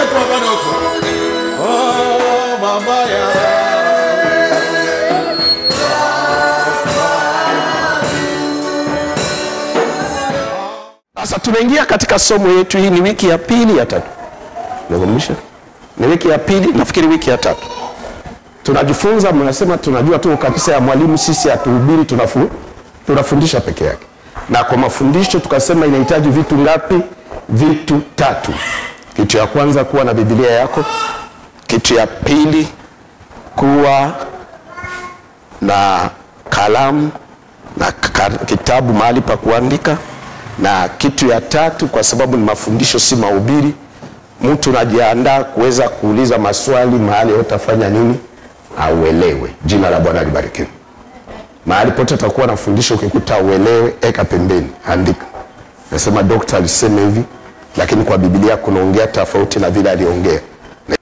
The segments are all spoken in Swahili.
wetu wa bwana huko. Oh mama ya. Sasa tunaingia katika somo yetu. Hii ni wiki ya pili ya tatu. Nakumbusha? Ni wiki ya pili, nafikiri wiki ya tatu. Tunajifunza, mnasema tunajua tu kabisa ya mwalimu, sisi hatuhubiri, tunafundisha peke yake. Na kwa mafundisho tukasema inahitaji vitu ngapi? Vitu tatu. Kitu ya kwanza kuwa na Biblia yako. Kitu ya pili kuwa na kalamu na kitabu mahali pa kuandika. Na kitu ya tatu, kwa sababu ni mafundisho si mahubiri, mtu anajiandaa kuweza kuuliza maswali mahali utafanya nini? Auelewe. Jina la Bwana libarikiwe. Mahali pote utakuwa na fundisho ukikuta uelewe, eka pembeni, andika. Nasema daktari alisema hivi, lakini kwa Biblia kunaongea tofauti na vile aliongea.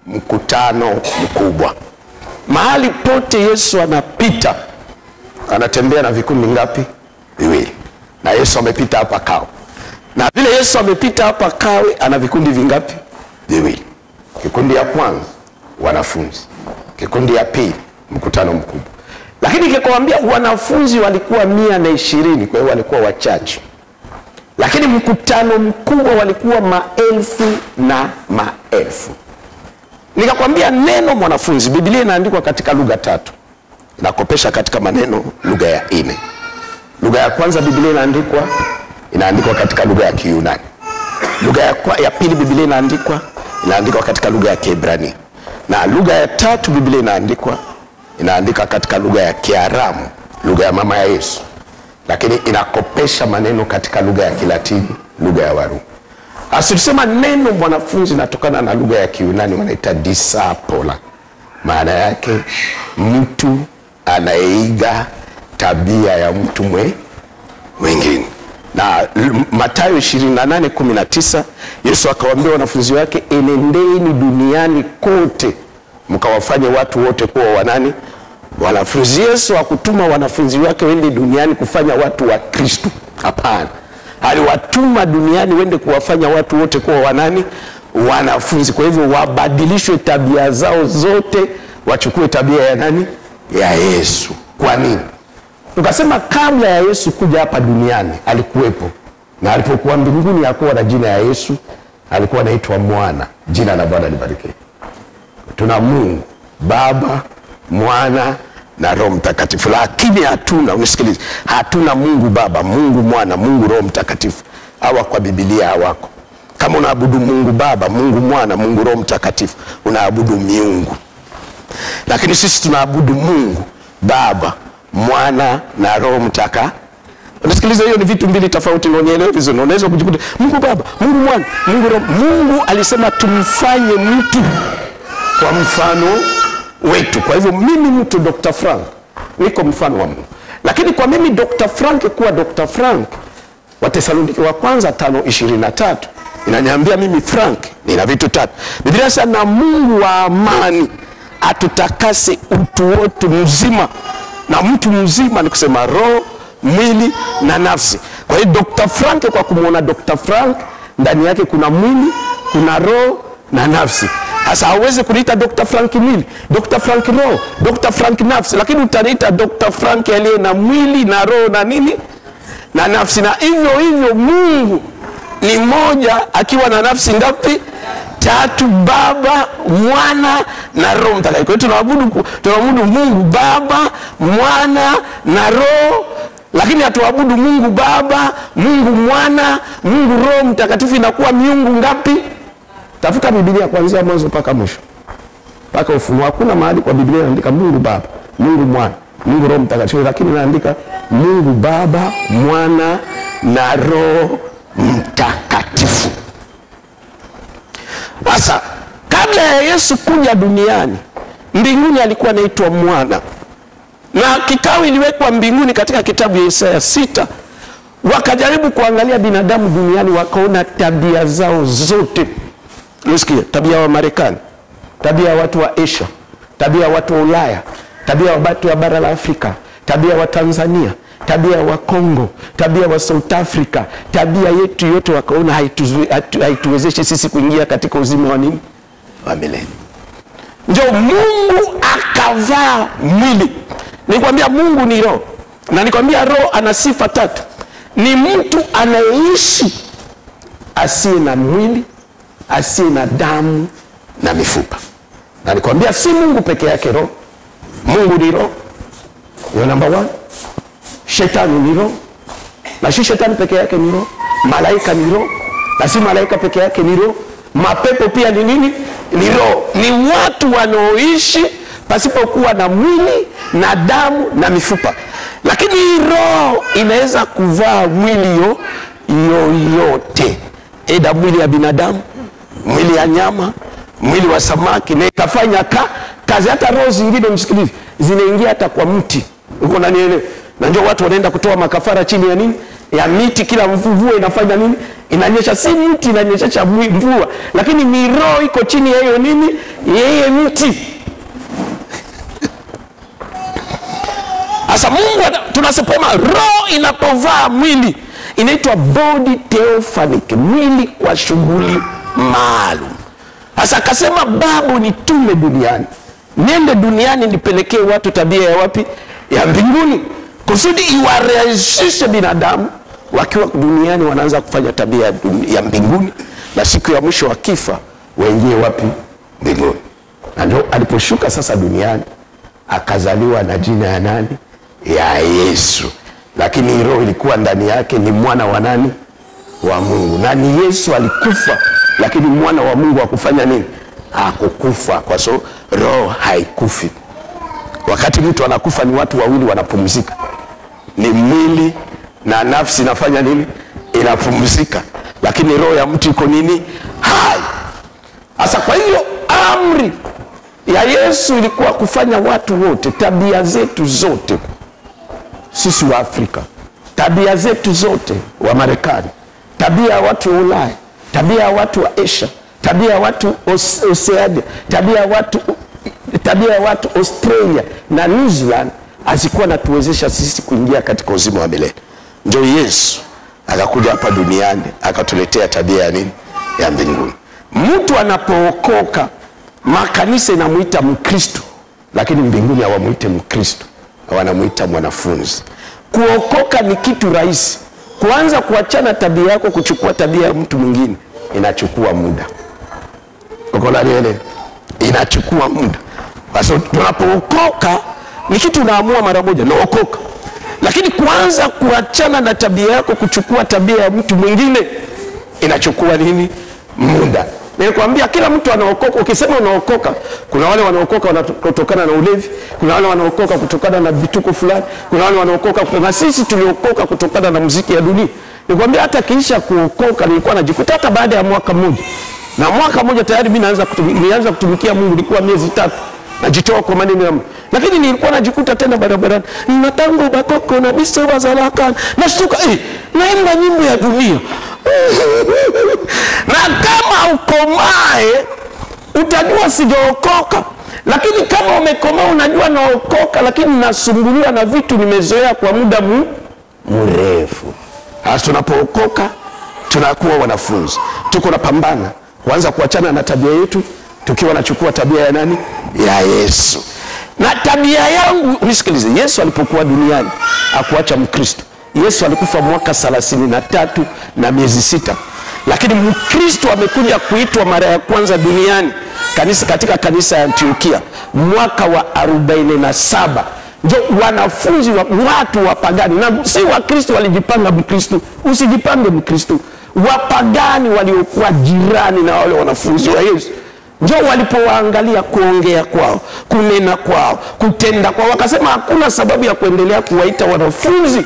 Mkutano mkubwa. Mahali pote Yesu anapita, anatembea na vikundi ngapi? Viwili. Na Yesu amepita hapa Kawe. Na vile Yesu amepita hapa Kawe, ana vikundi vingapi? Viwili. Kikundi ya kwanza wanafunzi. Kikundi ya pili mkutano mkubwa. Lakini nikikwambia wanafunzi walikuwa 120, kwa hiyo walikuwa wachache. Lakini mkutano mkubwa walikuwa maelfu na maelfu. Nikakwambia neno mwanafunzi, Biblia inaandikwa katika lugha tatu. Nakopesha katika maneno lugha ya 4. Lugha ya kwanza Biblia inaandikwa katika lugha ya Kiyunani. Lugha ya pili Biblia inaandikwa katika lugha ya Kiebrania. Na lugha ya tatu Biblia inaandika katika lugha ya Kiaramu, lugha ya mama ya Yesu. Lakini inakopesha maneno katika lugha ya Kilatini, lugha ya Warumi. Asisema neno mwanafunzi natokana na lugha ya Kiyunani, wanaita disciple. Maana yake mtu anayeiga tabia ya mtu mwingine. Na Mathayo 28:19 Yesu akawaambia wanafunzi wake, enendeni duniani kote mkawafanye watu wote kuwa wanani? Wanafunzi. Yesu hakutuma wanafunzi wake wende duniani kufanya watu wa Kristo. Hapana. Aliwatuma duniani wende kuwafanya watu wote kuwa wanani? Wanafunzi. Kwa hivyo wabadilishwe tabia zao zote, wachukue tabia ya nani? Ya Yesu. Kwa nini? Tukasema kabla ya Yesu kuja hapa duniani alikuwepo. Na alipokuwa mbinguni hakuwa na jina ya Yesu, alikuwa anaitwa Mwana. Jina la Bwana libarikiwe. Tuna Mungu Baba, Mwana na Roho Mtakatifu. Lakini unisikilize, hatuna Mungu Baba, Mungu Mwana, Mungu Roho Mtakatifu. Hawa kwa Biblia hawako. Kama unaabudu Mungu Baba, Mungu Mwana, Mungu Roho Mtakatifu, unaabudu miungu. Lakini sisi tunaabudu Mungu Baba, Mwana na Roho Mtakatifu. Unasikiliza, hiyo ni vitu mbili tofauti, unaelewa vizuri. Unaweza kujikuta Mungu Baba, Mungu Mwana, Mungu Roho. Mungu alisema tumfanye mtu kwa mfano wetu. Kwa hivyo mimi mtu Dr. Frank niko mfano wa Mungu. Lakini kwa mimi Dr. Frank kuwa Dr. Frank, Wathesalonike wa kwanza 5:23 inaniambia mimi Frank nina vitu tatu. Biblia inasema na Mungu wa amani atutakase utu wote mzima. Na mtu mzima ni kusema roho, mwili na nafsi. Kwa hiyo Dr. Frank, kwa kumuona Dr. Frank, ndani yake kuna mwili, kuna roho na nafsi. Sasa hauwezi kuniita Dr. Frank mwili, Dr. Frank roho, Dr. Frank nafsi, lakini utaniita Dr. Frank aliye na mwili na roho na nini? Na nafsi. Na hivyo hivyo Mungu ni moja akiwa na nafsi ngapi? Tatu, Baba, Mwana na Roho Mtakatifu. Kwa hiyo tunaabudu Mungu Baba, Mwana na Roho, lakini hatuabudu Mungu Baba, Mungu Mwana, Mungu Roho Mtakatifu. Inakuwa miungu ngapi? Tafuta Biblia kuanzia mwanzo mpaka mwisho, mpaka Ufunuo. Hakuna mahali kwa Biblia inaandika Mungu Baba, Mungu Mwana, Mungu Roho Mtakatifu, lakini inaandika Mungu Baba, Mwana na Roho Mtakatifu. Sasa kabla ya Yesu kuja duniani, mbinguni alikuwa anaitwa Mwana. Na kikao iliwekwa mbinguni katika kitabu ya Isaya 6. Wakajaribu kuangalia binadamu duniani, wakaona tabia zao zote. Unasikia? Tabia wa Marekani, tabia watu wa Asia, tabia watu wa Ulaya, tabia watu wa bara la Afrika, tabia wa Tanzania, tabia wa Kongo, tabia wa South Africa, tabia yetu yote wakaona haituwezeshi sisi kuingia katika uzima wa nini? wa milele. Ndio Mungu akavaa mwili. Nikwambia Mungu ni roho, na nikwambia roho ana sifa tatu. Ni mtu anayeishi asiye na mwili, asiye na damu na mifupa. Na nikwambia si Mungu peke yake roho. Mungu ni roho, hiyo number 1. Shetani ni roho, na si shetani peke yake ni roho. Malaika ni roho, na si malaika peke yake ni roho. Mapepo pia ni nini? Ni roho. Ni watu wanaoishi pasipokuwa na mwili na damu na mifupa. Lakini roho inaweza kuvaa mwili yoyote, eda mwili ya binadamu, mwili ya nyama, mwili wa samaki, na ikafanya kazi. Hata roho zingine, msikilizi, zinaingia hata kwa mti. Uko nanielewa? Na ndio watu wanaenda kutoa makafara chini ya nini? Ya miti. Kila mvua inafanya nini? Inanyesha. Si mti inanyesha cha mvua, lakini ni roho iko chini ya hiyo nini? Yeye mti. Asa Mungu, tunasema roho inapovaa mwili inaitwa body theophanic, mwili kwa shughuli maalum. Asa akasema babu nitume duniani, nende duniani nipelekee watu tabia ya wapi? Ya mbinguni, kusudi iwarahisishe binadamu wakiwa duniani wanaanza kufanya tabia ya mbinguni, na siku ya mwisho wakifa waingie wapi? Mbinguni. Na ndio aliposhuka sasa duniani akazaliwa na jina ya nani? Ya Yesu. Lakini roho ilikuwa ndani yake, ni mwana wa nani? Wa Mungu. Na ni Yesu alikufa, lakini mwana wa Mungu hakufanya nini? Hakukufa, kwa sababu roho haikufi. Wakati mtu anakufa ni watu wawili wanapumzika, ni mwili na nafsi inafanya nini? Inapumzika. Lakini roho ya mtu iko nini? Hai. Asa kwa hiyo amri ya Yesu ilikuwa kufanya watu wote, tabia zetu zote, sisi wa Afrika, tabia zetu zote wa Marekani, tabia ya watu wa Ulaya, tabia ya watu wa Asia, tabia ya watu Oceania, tabia ya watu Australia na New Zealand, azikuwa natuwezesha sisi kuingia katika uzima wa milele. Ndio Yesu akakuja hapa duniani akatuletea tabia ya nini? Ya mbinguni. Mtu anapookoka, makanisa inamuita Mkristo, lakini mbinguni hawamuite Mkristo, wanamuita mwanafunzi. Kuokoka ni kitu rahisi. Kuanza kuachana tabia yako kuchukua tabia ya mtu mwingine inachukua muda. Ukola niele? Inachukua muda. Kwa sababu tunapookoka ni kitu unaamua mara moja, naokoka. Lakini kuanza kuachana na tabia yako kuchukua tabia ya mtu mwingine inachukua nini? Muda. Nilikwambia kila mtu anaokoka. Ukisema unaokoka, kuna wale wanaokoka kutokana na ulevi, kuna wale wanaokoka kutokana na vituko fulani, kuna wale wanaokoka kutokana, sisi tuliokoka kutokana na muziki ya dunia. Nilikwambia hata kisha kuokoka nilikuwa najikuta hata baada ya mwaka mmoja. Na mwaka mmoja tayari mimi nianza kutumikia Mungu, ilikuwa miezi 3. Najitoa kwa maneno ya Mungu. Lakini nilikuwa najikuta tena barabarani, natango bakoko na biso bazalaka, nashtuka naimba nyimbo ya dunia. Na kama ukomae utajua sijaokoka. Lakini kama umekomaa unajua naokoka, lakini nasumbuliwa na vitu nimezoea kwa muda mrefu. Hasa tunapookoka tunakuwa wanafunzi. Tuko na pambana kuanza kuachana na tabia yetu, tukiwa nachukua tabia ya nani? Ya Yesu. Na tabia yangu, nisikilize, Yesu alipokuwa duniani hakuacha Mkristo. Yesu alikufa mwaka 33 na miezi 6. Lakini Mkristo amekuja kuitwa mara ya kwanza duniani katika kanisa ya Antiokia mwaka wa 47. Ndio wanafunzi wa watu wapagani, na si wa Kristo walijipanga Mkristo. Usijipange Mkristo. Wapagani waliokuwa jirani na wale wanafunzi wa Yesu, ndio walipowaangalia kuongea kwao, kunena kwao, kutenda kwao, wakasema hakuna sababu ya kuendelea kuwaita wanafunzi,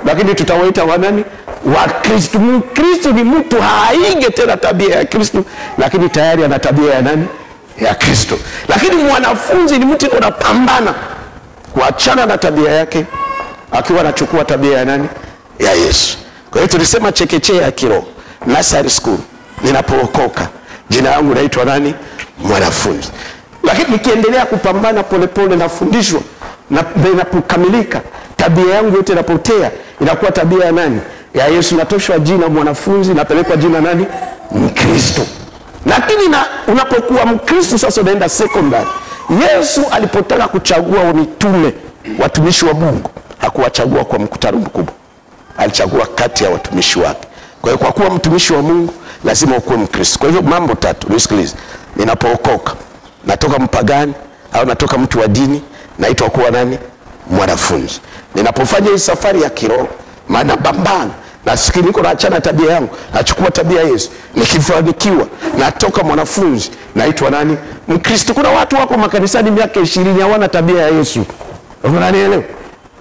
lakini tutawaita wanani? Wa Kristo. Mkristo ni mtu haige tena tabia ya Kristo, lakini tayari ana tabia ya nani? Ya Kristo. Lakini mwanafunzi ni mtu anapambana kuachana na tabia yake, akiwa anachukua tabia ya nani? Ya Yesu. Kwa hiyo tulisema chekechea ya kiroho, nursery school, ninapookoka jina yangu naitwa nani? Mwanafunzi. Lakini nikiendelea kupambana polepole nafundishwa, na inapokamilika tabia yangu yote inapotea, inakuwa tabia ya nani? Ya Yesu. Natoshwa jina mwanafunzi, napelekwa jina nani? Mkristo. Lakini unapokuwa Mkristo sasa unaenda secondary. Yesu alipotaka kuchagua mitume, watumishi wa Mungu, hakuwachagua kwa mkutano mkubwa. Alichagua kati ya watumishi wake. Kwa hiyo kwa kuwa mtumishi wa Mungu lazima ukuwe Mkristo. Kwa hivyo mambo tatu, nisikilize. Ninapookoka, natoka mpagani au natoka mtu wa dini, naitwa kuwa nani? Mwanafunzi. Ninapofanya hii safari ya kiroho, maana bambana na sikini niko naachana tabia yangu, nachukua tabia ya Yesu, nikifanikiwa natoka mwanafunzi, naitwa nani? Mkristo. Kuna watu wako makanisani miaka 20 hawana tabia ya Yesu. Unanielewa?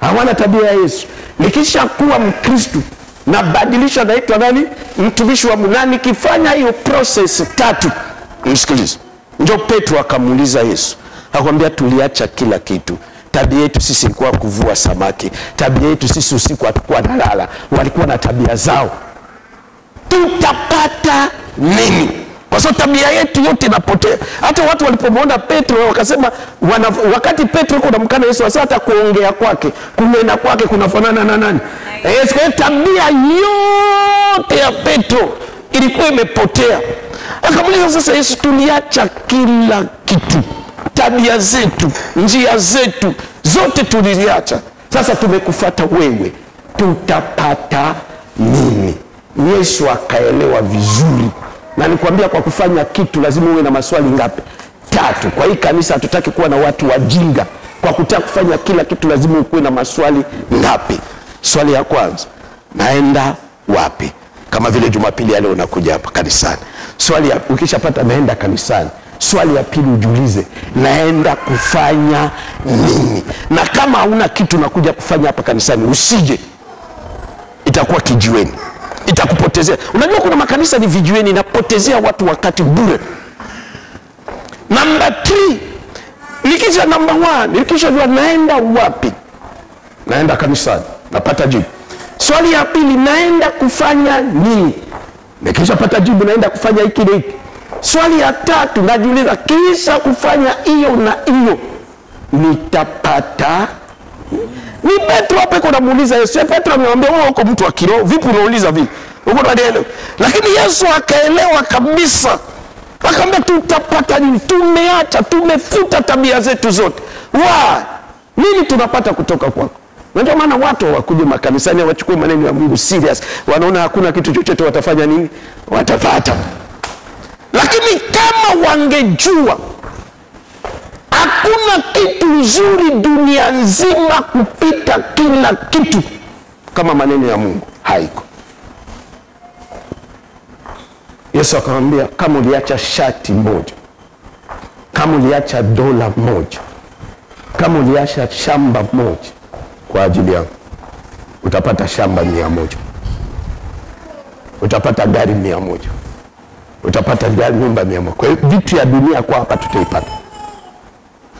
Hawana tabia ya Yesu. Nikisha kuwa Mkristo na badilisha, naitwa nani? Mtumishi wa Mungu. Na nikifanya hiyo process tatu, msikilize. Ndio Petro akamuuliza Yesu, akamwambia tuliacha kila kitu. Tabia yetu sisi ilikuwa kuvua samaki. Tabia yetu sisi usiku hatakuwa nalala. Walikuwa na tabia zao. Tutapata nini? Kwa sababu tabia yetu yote inapotea. Hata watu walipomwona Petro wakasema, wakati Petro yuko anamkana Yesu, sasa hata kuongea kwake, kunena kwake kunafanana na nani? Yesu. Kwa tabia yote ya Petro ilikuwa imepotea. Akamuuliza sasa Yesu, tuliacha kila kitu. Tabia zetu, njia zetu zote tuliziacha. Sasa tumekufuata wewe. Tutapata nini? Yesu akaelewa vizuri. Na nikwambia kwa kufanya kitu lazima uwe na maswali ngapi? 3. Kwa hii kanisa hatutaki kuwa na watu wajinga. Kwa kutaka kufanya kila kitu lazima ukuwe na maswali ngapi? Swali ya kwanza, naenda wapi? Kama vile Jumapili leo unakuja hapa kanisani. Swali ya ukishapata naenda kanisani. Swali ya pili ujiulize, naenda kufanya nini? Na kama hauna kitu nakuja kufanya hapa kanisani, usije. Itakuwa kijiweni. Itakupotezea. Unajua kuna makanisa ni vijiweni, inapotezea watu wakati bure. Number 3. Nikisha number 1, nikisha jua naenda wapi? Naenda kanisani. Napata jibu. Swali ya pili, naenda kufanya nini? Nikisha pata jibu naenda kufanya hiki na hiki. Swali ya 3, najiuliza kisha kufanya hiyo na hiyo nitapata. Ni Petro hapo kuna muuliza Yesu. Petro amemwambia wewe uko mtu wa kiroho, vipi unauliza vipi? Uko unanielewa? Lakini Yesu akaelewa kabisa. Akamwambia tutapata nini? Tumeacha, tumefuta tabia zetu zote. Nini tunapata kutoka kwako? Ndio maana watu hawakuja makanisani, hawachukui maneno ya Mungu serious. Wanaona hakuna kitu chochote watafanya nini? Watapata. Lakini kama wangejua hakuna kitu nzuri dunia nzima kupita kila kitu kama maneno ya Mungu, haiko. Yesu akamwambia, kama uliacha shati moja, kama uliacha dola moja, kama uliacha shamba moja kwa ajili yangu, utapata shamba 100. Utapata gari 100. Utapata nyumba 100. Kwa hiyo vitu ya dunia kwa hapa tutaipata.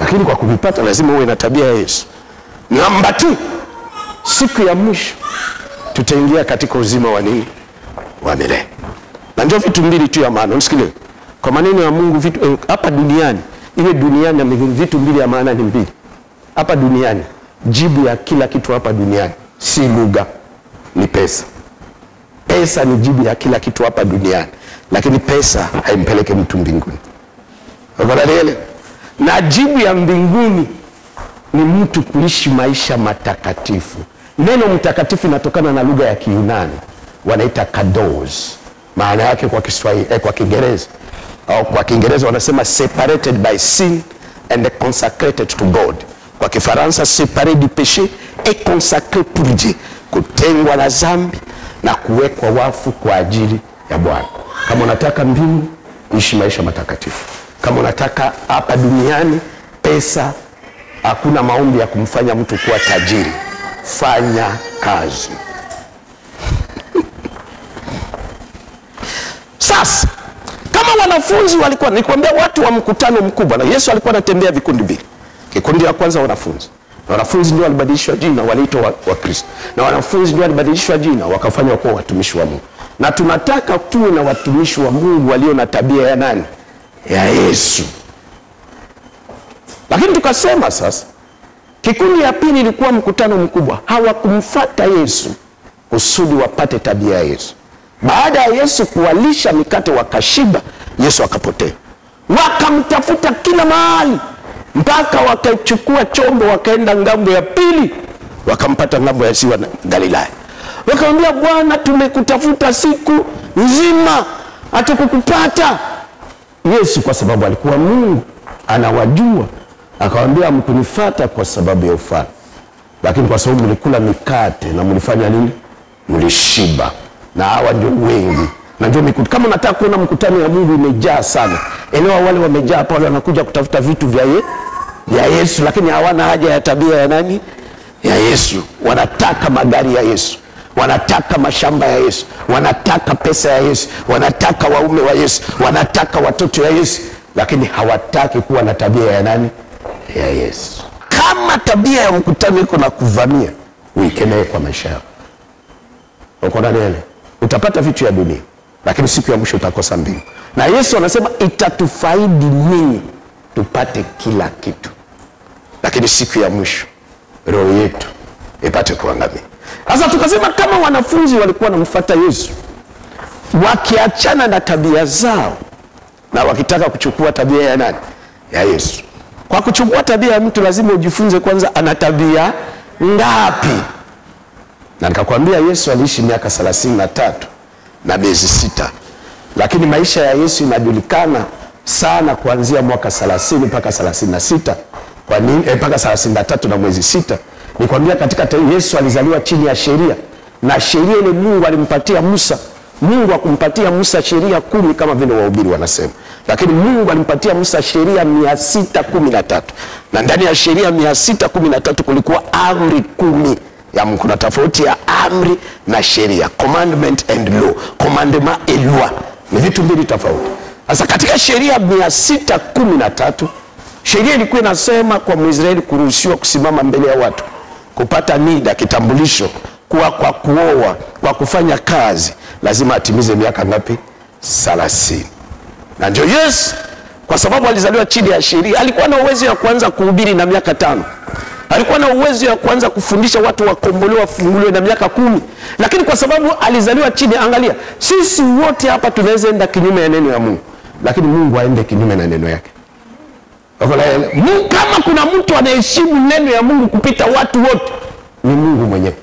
Lakini kwa kuvipata lazima uwe na tabia ya Yesu. Namba 2, siku ya mwisho tutaingia katika uzima wa nini? Wa milele. Na ndio vitu mbili tu ya maana. Usikilize. Kwa maneno ya Mungu vitu hapa duniani, ile duniani na vitu mbili ya maana ni mbili. Hapa duniani, jibu ya kila kitu hapa duniani si lugha, ni pesa. Pesa ni jibu ya kila kitu hapa duniani. Lakini pesa haimpeleke mtu mbinguni. Unaelewa? Na jibu ya mbinguni ni mtu kuishi maisha matakatifu. Neno mtakatifu linatokana na lugha ya Kiyunani, wanaita kados. Maana yake kwa Kiswahili kwa Kiingereza au kwa Kiingereza wanasema separated by sin and consecrated to God. Kwa Kifaransa séparé du péché et consacré pour Dieu, kutengwa na dhambi na kuwekwa wafu kwa ajili ya Bwana. Kama unataka mbingu, ishi maisha matakatifu. Kama unataka hapa duniani pesa, hakuna maombi ya kumfanya mtu kuwa tajiri. Fanya kazi. Sasa kama wanafunzi walikuwa, nikwambia watu wa mkutano mkubwa, na Yesu alikuwa anatembea vikundi mbili. Kikundi la kwanza wanafunzi. Na wanafunzi ndio walibadilishwa jina, waliitwa wa Kristo. Na wanafunzi ndio walibadilishwa jina, wakafanywa kuwa watumishi wa Mungu. Na tunataka tuwe na watumishi wa Mungu walio na tabia ya nani? Ya Yesu. Lakini tukasema sasa, kikundi ya pili ilikuwa mkutano mkubwa. Hawakumfuata Yesu kusudi wapate tabia ya Yesu. Baada ya Yesu kuwalisha mikate wakashiba, Yesu akapotea. Wakamtafuta kila mahali mpaka wakachukua chombo wakaenda ngambo ya pili, wakampata ngambo ya ziwa Galilaya. Wakamwambia, Bwana, tumekutafuta siku nzima hatukukupata. Yesu kwa sababu alikuwa Mungu anawajua, akamwambia, mkunifuata kwa sababu ya ufalme, lakini kwa sababu mlikula mikate na mlifanya nini? Mlishiba. Na hawa ndio wengi. Na ndio kama unataka kuona mkutano ya Mungu imejaa sana, elewa wale wamejaa pale wanakuja kutafuta vitu vya Yesu, lakini hawana haja ya tabia ya nani? Ya Yesu. Wanataka magari ya Yesu, wanataka mashamba ya Yesu, wanataka pesa ya Yesu, wanataka waume wa Yesu, wanataka watoto ya Yesu, lakini hawataki kuwa na tabia ya nani? Ya Yesu. Kama tabia ya mkutano iko na kuvamia, uikemee kwa maisha yako. Uko ndani yale, utapata vitu ya dunia, lakini siku ya mwisho utakosa mbingu. Na Yesu anasema itatufaidi nini tupate kila kitu, lakini siku ya mwisho roho yetu ipate kuangamia. Sasa tukasema kama wanafunzi walikuwa wanamfuata Yesu, wakiachana na tabia zao na wakitaka kuchukua tabia ya nani? Ya Yesu. Kwa kuchukua tabia ya mtu lazima ujifunze kwanza ana tabia ngapi. Na nikakwambia Yesu aliishi miaka 33 na miezi 6. Lakini maisha ya Yesu inajulikana sana kuanzia mwaka 30 mpaka 36. Kwa nini? Mpaka 33 na mwezi 6. Nikwambia katika Yesu alizaliwa chini ya sheria. Na sheria ile Mungu alimpatia Musa. Mungu akumpatia Musa sheria 10 kama vile wahubiri wanasema. Lakini Mungu alimpatia Musa sheria 613. Na ndani ya sheria 613 kulikuwa amri 10 ya Mungu. Kuna tofauti ya amri na sheria. Commandment and law. Commandement et loi. Ni vitu mbili tofauti. Sasa katika sheria 613, sheria ilikuwa inasema kwa Mwisraeli kuruhusiwa kusimama mbele ya watu, kupata NIDA, kitambulisho, kwa kuoa, kwa kufanya kazi, lazima atimize miaka ngapi? 30. Na ndio Yesu, kwa sababu alizaliwa chini ya sheria, alikuwa na uwezo wa kuanza kuhubiri na miaka 5. Alikuwa na uwezo wa kuanza kufundisha watu wakombolewa, wafunguliwe na miaka 10. Lakini kwa sababu alizaliwa chini, angalia, sisi wote hapa tunaweza enda kinyume ya neno ya Mungu, lakini Mungu aende kinyume na neno yake. Kama kuna mtu anaheshimu neno ya Mungu kupita watu wote, ni Mungu mwenyewe.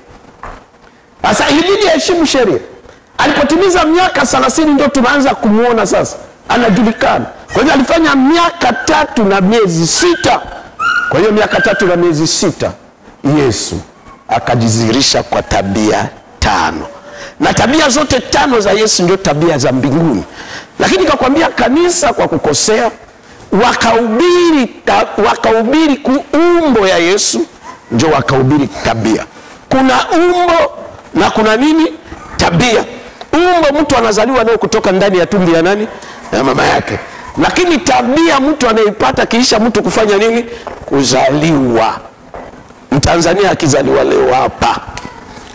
Sasa ilibidi aheshimu sheria. Alipotimiza miaka 30 ndio tunaanza kumuona sasa anajulikana. Kwa hiyo alifanya miaka 3 na miezi 6. Kwa hiyo miaka 3 na miezi 6 Yesu akajizihirisha kwa tabia 5. Na tabia zote 5 za Yesu ndio tabia za mbinguni. Lakini nikakwambia kanisa kwa kukosea wakahubiri kuumbo ya Yesu, ndio wakahubiri tabia. Kuna umbo na kuna nini? Tabia. Umbo mtu anazaliwa nao kutoka ndani ya tumbo ya nani? Ya mama yake. Lakini tabia mtu anaipata kisha mtu kufanya nini? Kuzaliwa. Mtanzania akizaliwa leo hapa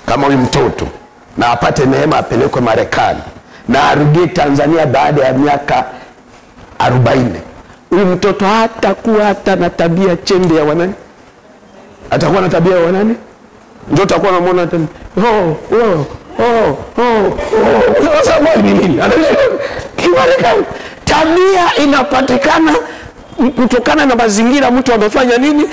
kama huyu mtoto na apate neema apelekwe Marekani na arudie Tanzania baada ya miaka 40, huyu mtoto hatakuwa hata na tabia chembe ya wanani? Atakuwa na tabia ya wanani? Ndio utakuwa unamwona tena tabia inapatikana kutokana na mazingira mtu amefanya nini,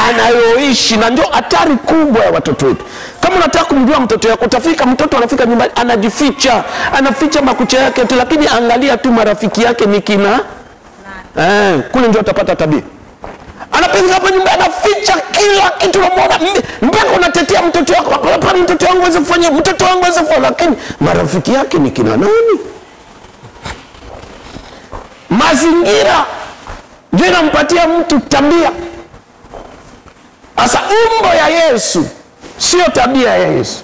anayoishi. Na ndio hatari kubwa ya watoto wetu. Kama unataka kumjua mtoto yako, utafika mtoto anafika nyumbani anajificha, anaficha makucha yake tu, lakini angalia tu marafiki yake ni kina kule ndio utapata tabia. Anapenda hapa nyumbani anaficha kila kitu, unamuona mpaka unatetea mtoto wako, hapa mtoto wangu aweze kufanya, mtoto wangu aweze kufanya, lakini marafiki yake ni kina nani? Mazingira ndio inampatia mtu tabia. Asa umbo ya Yesu sio tabia ya Yesu.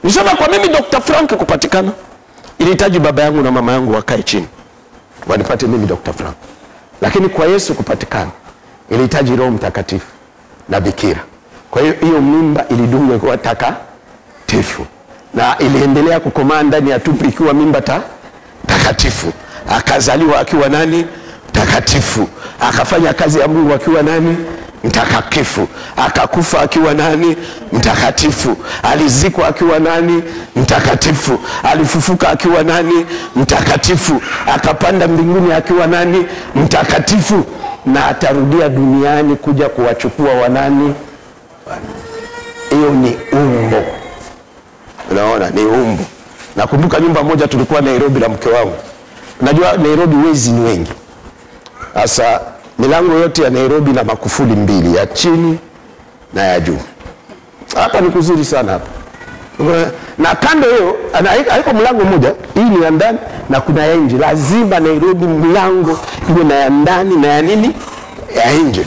Nisema kwa mimi Dr. Frank kupatikana, ilihitaji baba yangu na mama yangu wakae chini wanipate mimi Dr. Frank. Lakini kwa Yesu kupatikana ilihitaji Roho Mtakatifu na bikira. Kwa hiyo hiyo mimba ilidungwa kwa takatifu na iliendelea kukomaa ndani ya tumbo ikiwa mimba takatifu. Akazaliwa akiwa nani? Takatifu. Akafanya kazi ya Mungu akiwa nani? Mtakatifu. Akakufa akiwa nani? Mtakatifu. Alizikwa akiwa nani? Mtakatifu. Alifufuka akiwa nani? Mtakatifu. Akapanda mbinguni akiwa nani? Mtakatifu. Na atarudia duniani kuja kuwachukua wanani? Hiyo ni umbo. Unaona, ni umbo. Nakumbuka nyumba moja tulikuwa Nairobi na mke wangu. Unajua Nairobi wezi ni wengi. Sasa milango yote ya Nairobi na makufuli mbili, ya chini na ya juu. Hapa ni kuzuri sana hapa. Na kando hiyo haiko mlango mmoja, hii ni ya ndani na kuna ya nje. Lazima Nairobi mlango iwe na ya ndani na ya nini? Ya nje.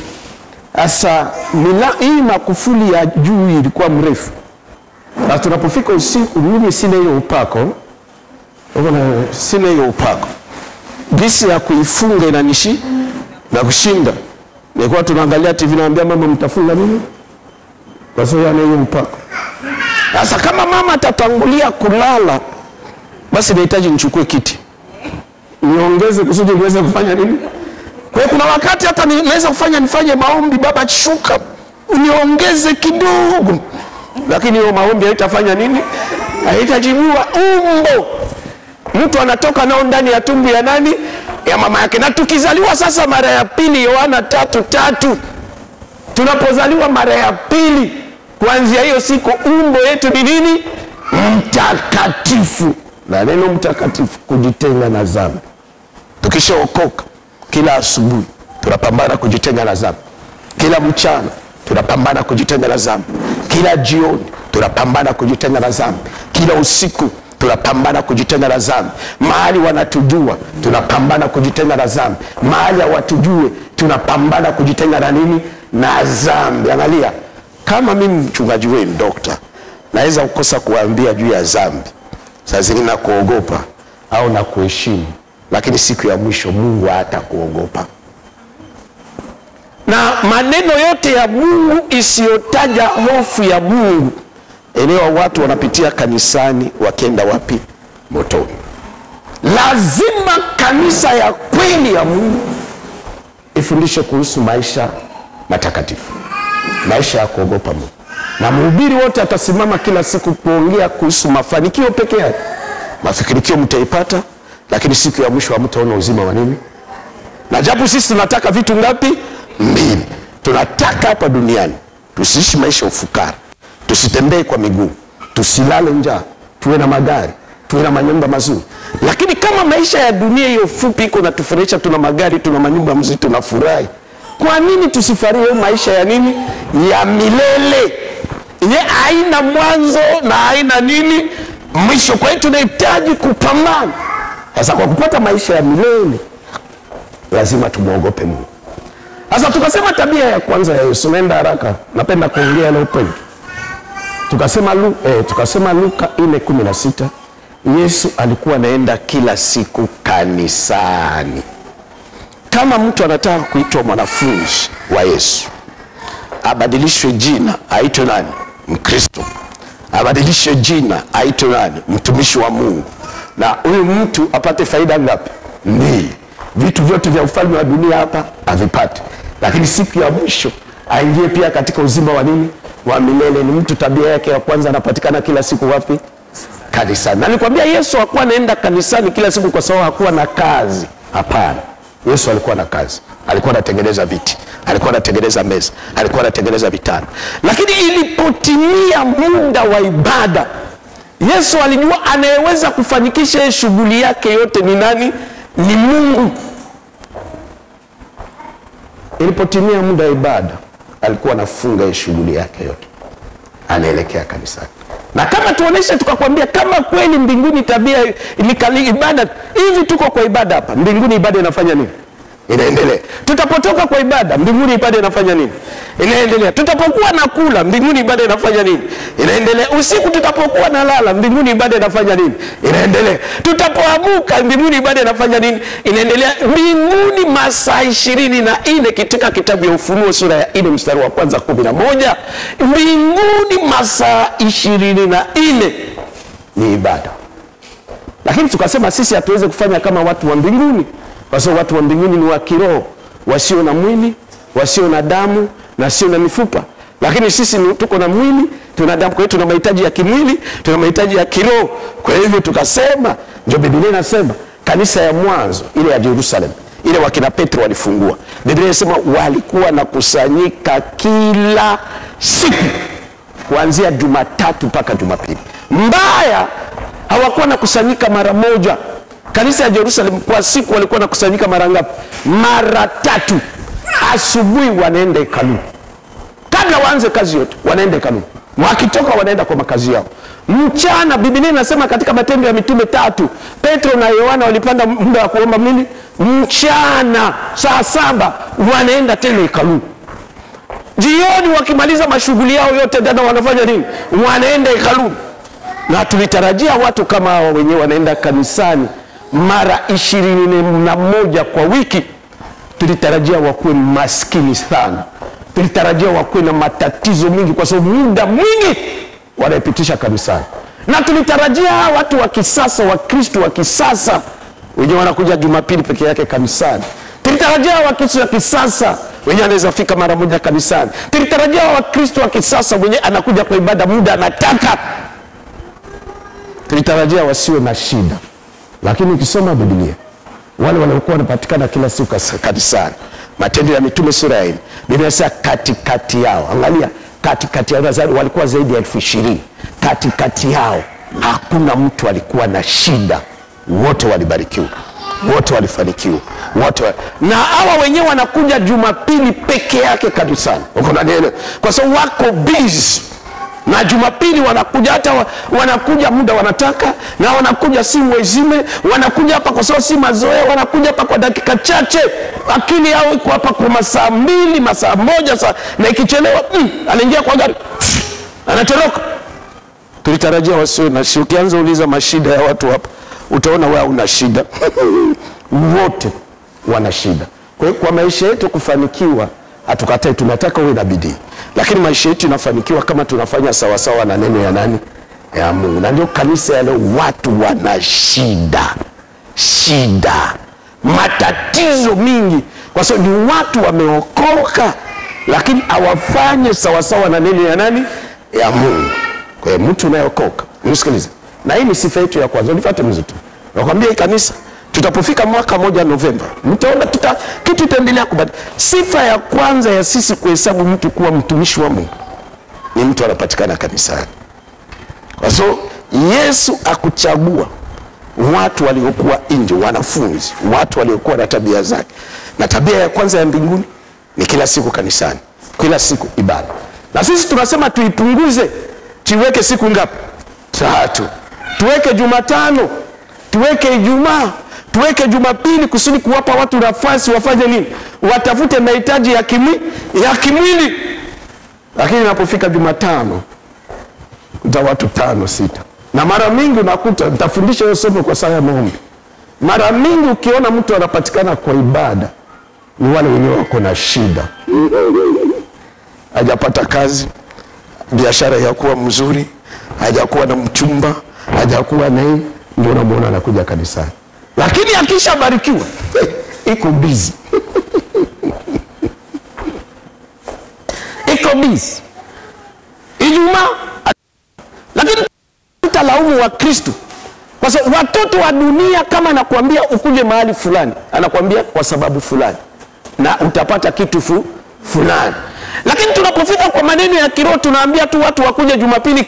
Sasa hii makufuli ya juu ilikuwa mrefu. Na tunapofika usiku, mimi sina hiyo upako. Sina hiyo upako. Gisi ya kuifunga inanishi na kushinda. Nilikuwa tunaangalia TV, naambia mama, mtafunga nini? Kwa sababu ana hiyo upako. Sasa kama mama atatangulia kulala, basi nahitaji nichukue kiti, niongeze kusudi niweze kufanya nini? Kwa hiyo kuna wakati hata naweza nifanye maombi, baba shuka uniongeze kidogo, lakini hiyo maombi haitafanya nini? Haitajibiwa. Umbo mtu anatoka nao ndani ya tumbo ya nani? Ya mama yake. Na tukizaliwa sasa mara ya pili, Yohana 3:3, tunapozaliwa mara ya pili, kuanzia hiyo siku umbo yetu ni nini? Mtakatifu. Na neno mtakatifu, kujitenga na dhambi. Tukishaokoka, kila asubuhi tunapambana kujitenga na dhambi. Kila mchana tunapambana kujitenga na dhambi. Kila jioni tunapambana kujitenga na dhambi. Kila usiku tunapambana kujitenga na dhambi. Mahali wanatujua tunapambana kujitenga na dhambi. Mahali hawatujue tunapambana kujitenga na nini? Na dhambi. Angalia, kama mimi mchungaji wenu dokta, naweza kukosa kuambia juu ya dhambi, saa zingine na kuogopa au na kuheshimu, lakini siku ya mwisho Mungu hatakuogopa. Na maneno yote ya Mungu isiyotaja hofu ya Mungu, elewa watu wanapitia kanisani wakenda wapi? Motoni. Lazima kanisa ya kweli ya Mungu ifundishe kuhusu maisha matakatifu, maisha ya kuogopa Mungu. Na mhubiri wote atasimama kila siku kuongea kuhusu mafanikio peke yake. Mafanikio mtaipata, lakini siku ya mwisho hamtaona uzima wa nini? Na japo sisi tunataka vitu ngapi? 2. Tunataka hapa duniani tusiishi maisha ufukara, tusitembee kwa miguu, tusilale njaa, tuwe na magari, tuwe na manyumba mazuri. Lakini kama maisha ya dunia hiyo fupi iko na tufurahisha, tuna magari, tuna manyumba mzuri, tunafurahi, kwa nini tusifurahie maisha ya nini? Ya milele. Ile haina mwanzo na haina nini? Mwisho. Kwa hiyo tunahitaji kupambana. Sasa kwa kupata maisha ya milele, lazima tumuogope Mungu. Sasa tukasema tabia ya kwanza ya Yesu, nenda haraka, napenda kuongea leo point. Tukasema Luka 4:16, Yesu alikuwa anaenda kila siku kanisani. Kama mtu anataka kuitwa mwanafunzi wa Yesu, abadilishwe jina, aitwe nani? Mkristo. Abadilishwe jina, aitwe nani? Mtumishi wa Mungu. Na huyu mtu apate faida ngapi? 2. Vitu vyote vya ufalme wa dunia hapa avipate, lakini siku ya mwisho aingie pia katika uzima wa nini? Wa milele. Ni mtu tabia yake ya kwanza anapatikana kila siku wapi? Kanisani. Na nikwambia Yesu hakuwa anaenda kanisani kila siku kwa sababu hakuwa na kazi. Hapana. Yesu alikuwa na kazi. Alikuwa anatengeneza viti, alikuwa anatengeneza meza, alikuwa anatengeneza vitanda. Lakini ilipotimia muda wa ibada, Yesu alijua anayeweza kufanikisha shughuli yake yote ni nani? Ni Mungu. Ilipotimia muda wa ibada, alikuwa anafunga shughuli yake yote, anaelekea kanisani. Na kama tuoneshe tukakwambia kama kweli mbinguni tabia ilikali ibada, hivi tuko kwa ibada hapa, mbinguni ibada inafanya nini? Inaendelea. Tutapotoka kwa ibada, mbinguni ibada inafanya nini? Inaendelea. Tutapokuwa na kula, mbinguni ibada inafanya nini? Inaendelea. Usiku tutapokuwa na lala, mbinguni ibada inafanya nini? Inaendelea. Tutapoamuka, mbinguni ibada inafanya nini? Inaendelea. Mbinguni masaa 24 katika kitabu ya Ufunuo sura ya 4 mstari wa kwanza 11, mbinguni masaa 24 ni ibada. Lakini tukasema sisi hatuweze kufanya kama watu wa mbinguni, kwa sababu watu wa mbinguni ni wa kiroho, wasio na mwili, wasio na damu na sio na mifupa. Lakini sisi tuko na mwili, tuna damu, kwa hiyo tuna mahitaji ya kimwili, tuna mahitaji ya kiroho. Kwa hivyo tukasema, ndio Biblia inasema kanisa ya mwanzo ile ya Jerusalem, ile wakina Petro walifungua, Biblia inasema walikuwa na kusanyika kila siku kuanzia Jumatatu mpaka Jumapili. Mbaya, hawakuwa na kusanyika mara moja. Kanisa ya Jerusalem kwa siku walikuwa na kusanyika mara ngapi? Mara 3. Asubuhi wanaenda hekaluni, kabla waanze kazi yote wanaenda hekaluni, wakitoka wanaenda kwa makazi yao. Mchana Biblia inasema katika Matendo ya Mitume 3, Petro na Yohana walipanda muda wa kuomba nini? Mchana saa 7 wanaenda tena hekaluni. Jioni wakimaliza mashughuli yao yote tena wanafanya nini? Wanaenda hekaluni. Na tulitarajia watu kama hao wenyewe wanaenda kanisani mara 21 kwa wiki. Tulitarajia wakuwe maskini sana, tulitarajia wakuwe na matatizo mingi, kwa sababu muda mwingi wanaipitisha kanisani. Na tulitarajia watu wa kisasa, wa Kristo wa kisasa wenyewe wanakuja Jumapili peke yake kanisani. Tulitarajia wa Kristo wa kisasa wenyewe anaweza fika mara moja kanisani. Tulitarajia wa Kristo wa kisasa wenyewe anakuja kwa ibada muda anataka. Tulitarajia wasiwe na shida. Lakini ukisoma Biblia, wale waliokuwa wanapatikana kila siku kanisani, Matendo ya Mitume sura ya 4, Biblia inasema katikati yao, angalia, katikati yao walikuwa zaidi ya 20,000. Katikati yao hakuna mtu alikuwa na shida, wote walibarikiwa, wote walifanikiwa, na hawa wenyewe wanakuja Jumapili peke yake kanisani. Uko na neno? Kwa sababu wako busy. Na Jumapili wanakuja, hata wanakuja muda wanataka, na wanakuja si mwezime, wanakuja hapa kwa sababu si mazoea, wanakuja hapa kwa dakika chache, lakini hao iko hapa kwa masaa 2, masaa 1, na ikichelewa anaingia kwa gari anatoroka. Tulitarajia wasiwe na shida. Ukianza uliza mashida ya watu hapa, utaona wewe una shida. Wote wana shida. Kwa hiyo kwa maisha yetu kufanikiwa, hatukatai, tunataka uwe na bidii. Lakini maisha yetu inafanikiwa kama tunafanya sawa sawa na neno ya nani? Ya Mungu. Na ndio kanisa ya leo watu wana shida. Matatizo mingi, kwa sababu ni watu wameokoka lakini hawafanye sawa sawa na neno ya nani? Ya Mungu. Kwa hiyo mtu unayeokoka, msikilize. Na hii ni sifa yetu ya kwanza. Nifuate mzito. Nakwambia hii kanisa tutapofika mwaka 1 Novemba, mtaona kitu itaendelea kubadilika. Sifa ya kwanza ya sisi kuhesabu mtu kuwa mtumishi wa Mungu ni mtu anapatikana kanisani. Kwa sababu Yesu akuchagua watu waliokuwa nje, wanafunzi, watu waliokuwa na tabia zake. Na tabia ya kwanza ya mbinguni ni kila siku kanisani, kila siku ibada. Na sisi tunasema tuipunguze, tuweke siku ngapi? 3. Tuweke Jumatano, tuweke Ijumaa, tuweke Jumapili, kusudi kuwapa watu nafasi wafanye nini? Watafute mahitaji ya kimwili. Lakini inapofika Jumatano kuta watu 5, 6. Na mara mingi unakuta, nitafundisha hiyo somo kwa saa ya maombi, mara mingi ukiona mtu anapatikana kwa ibada ni wale wenyewe wako na shida. Hajapata kazi, biashara ya kuwa mzuri, hajakuwa na mchumba, hajakuwa na hii, ndio unamuona anakuja kanisani. Lakini akishabarikiwa iko busy. Iko busy. Ijumaa. Lakini tutalaumu wa Kristo, kwa sababu watoto wa dunia kama anakuambia ukuje mahali fulani, anakuambia kwa sababu fulani na utapata kitu fulani. Lakini tunapofika kwa maneno ya kiroho, tunaambia tu watu wakuje Jumapili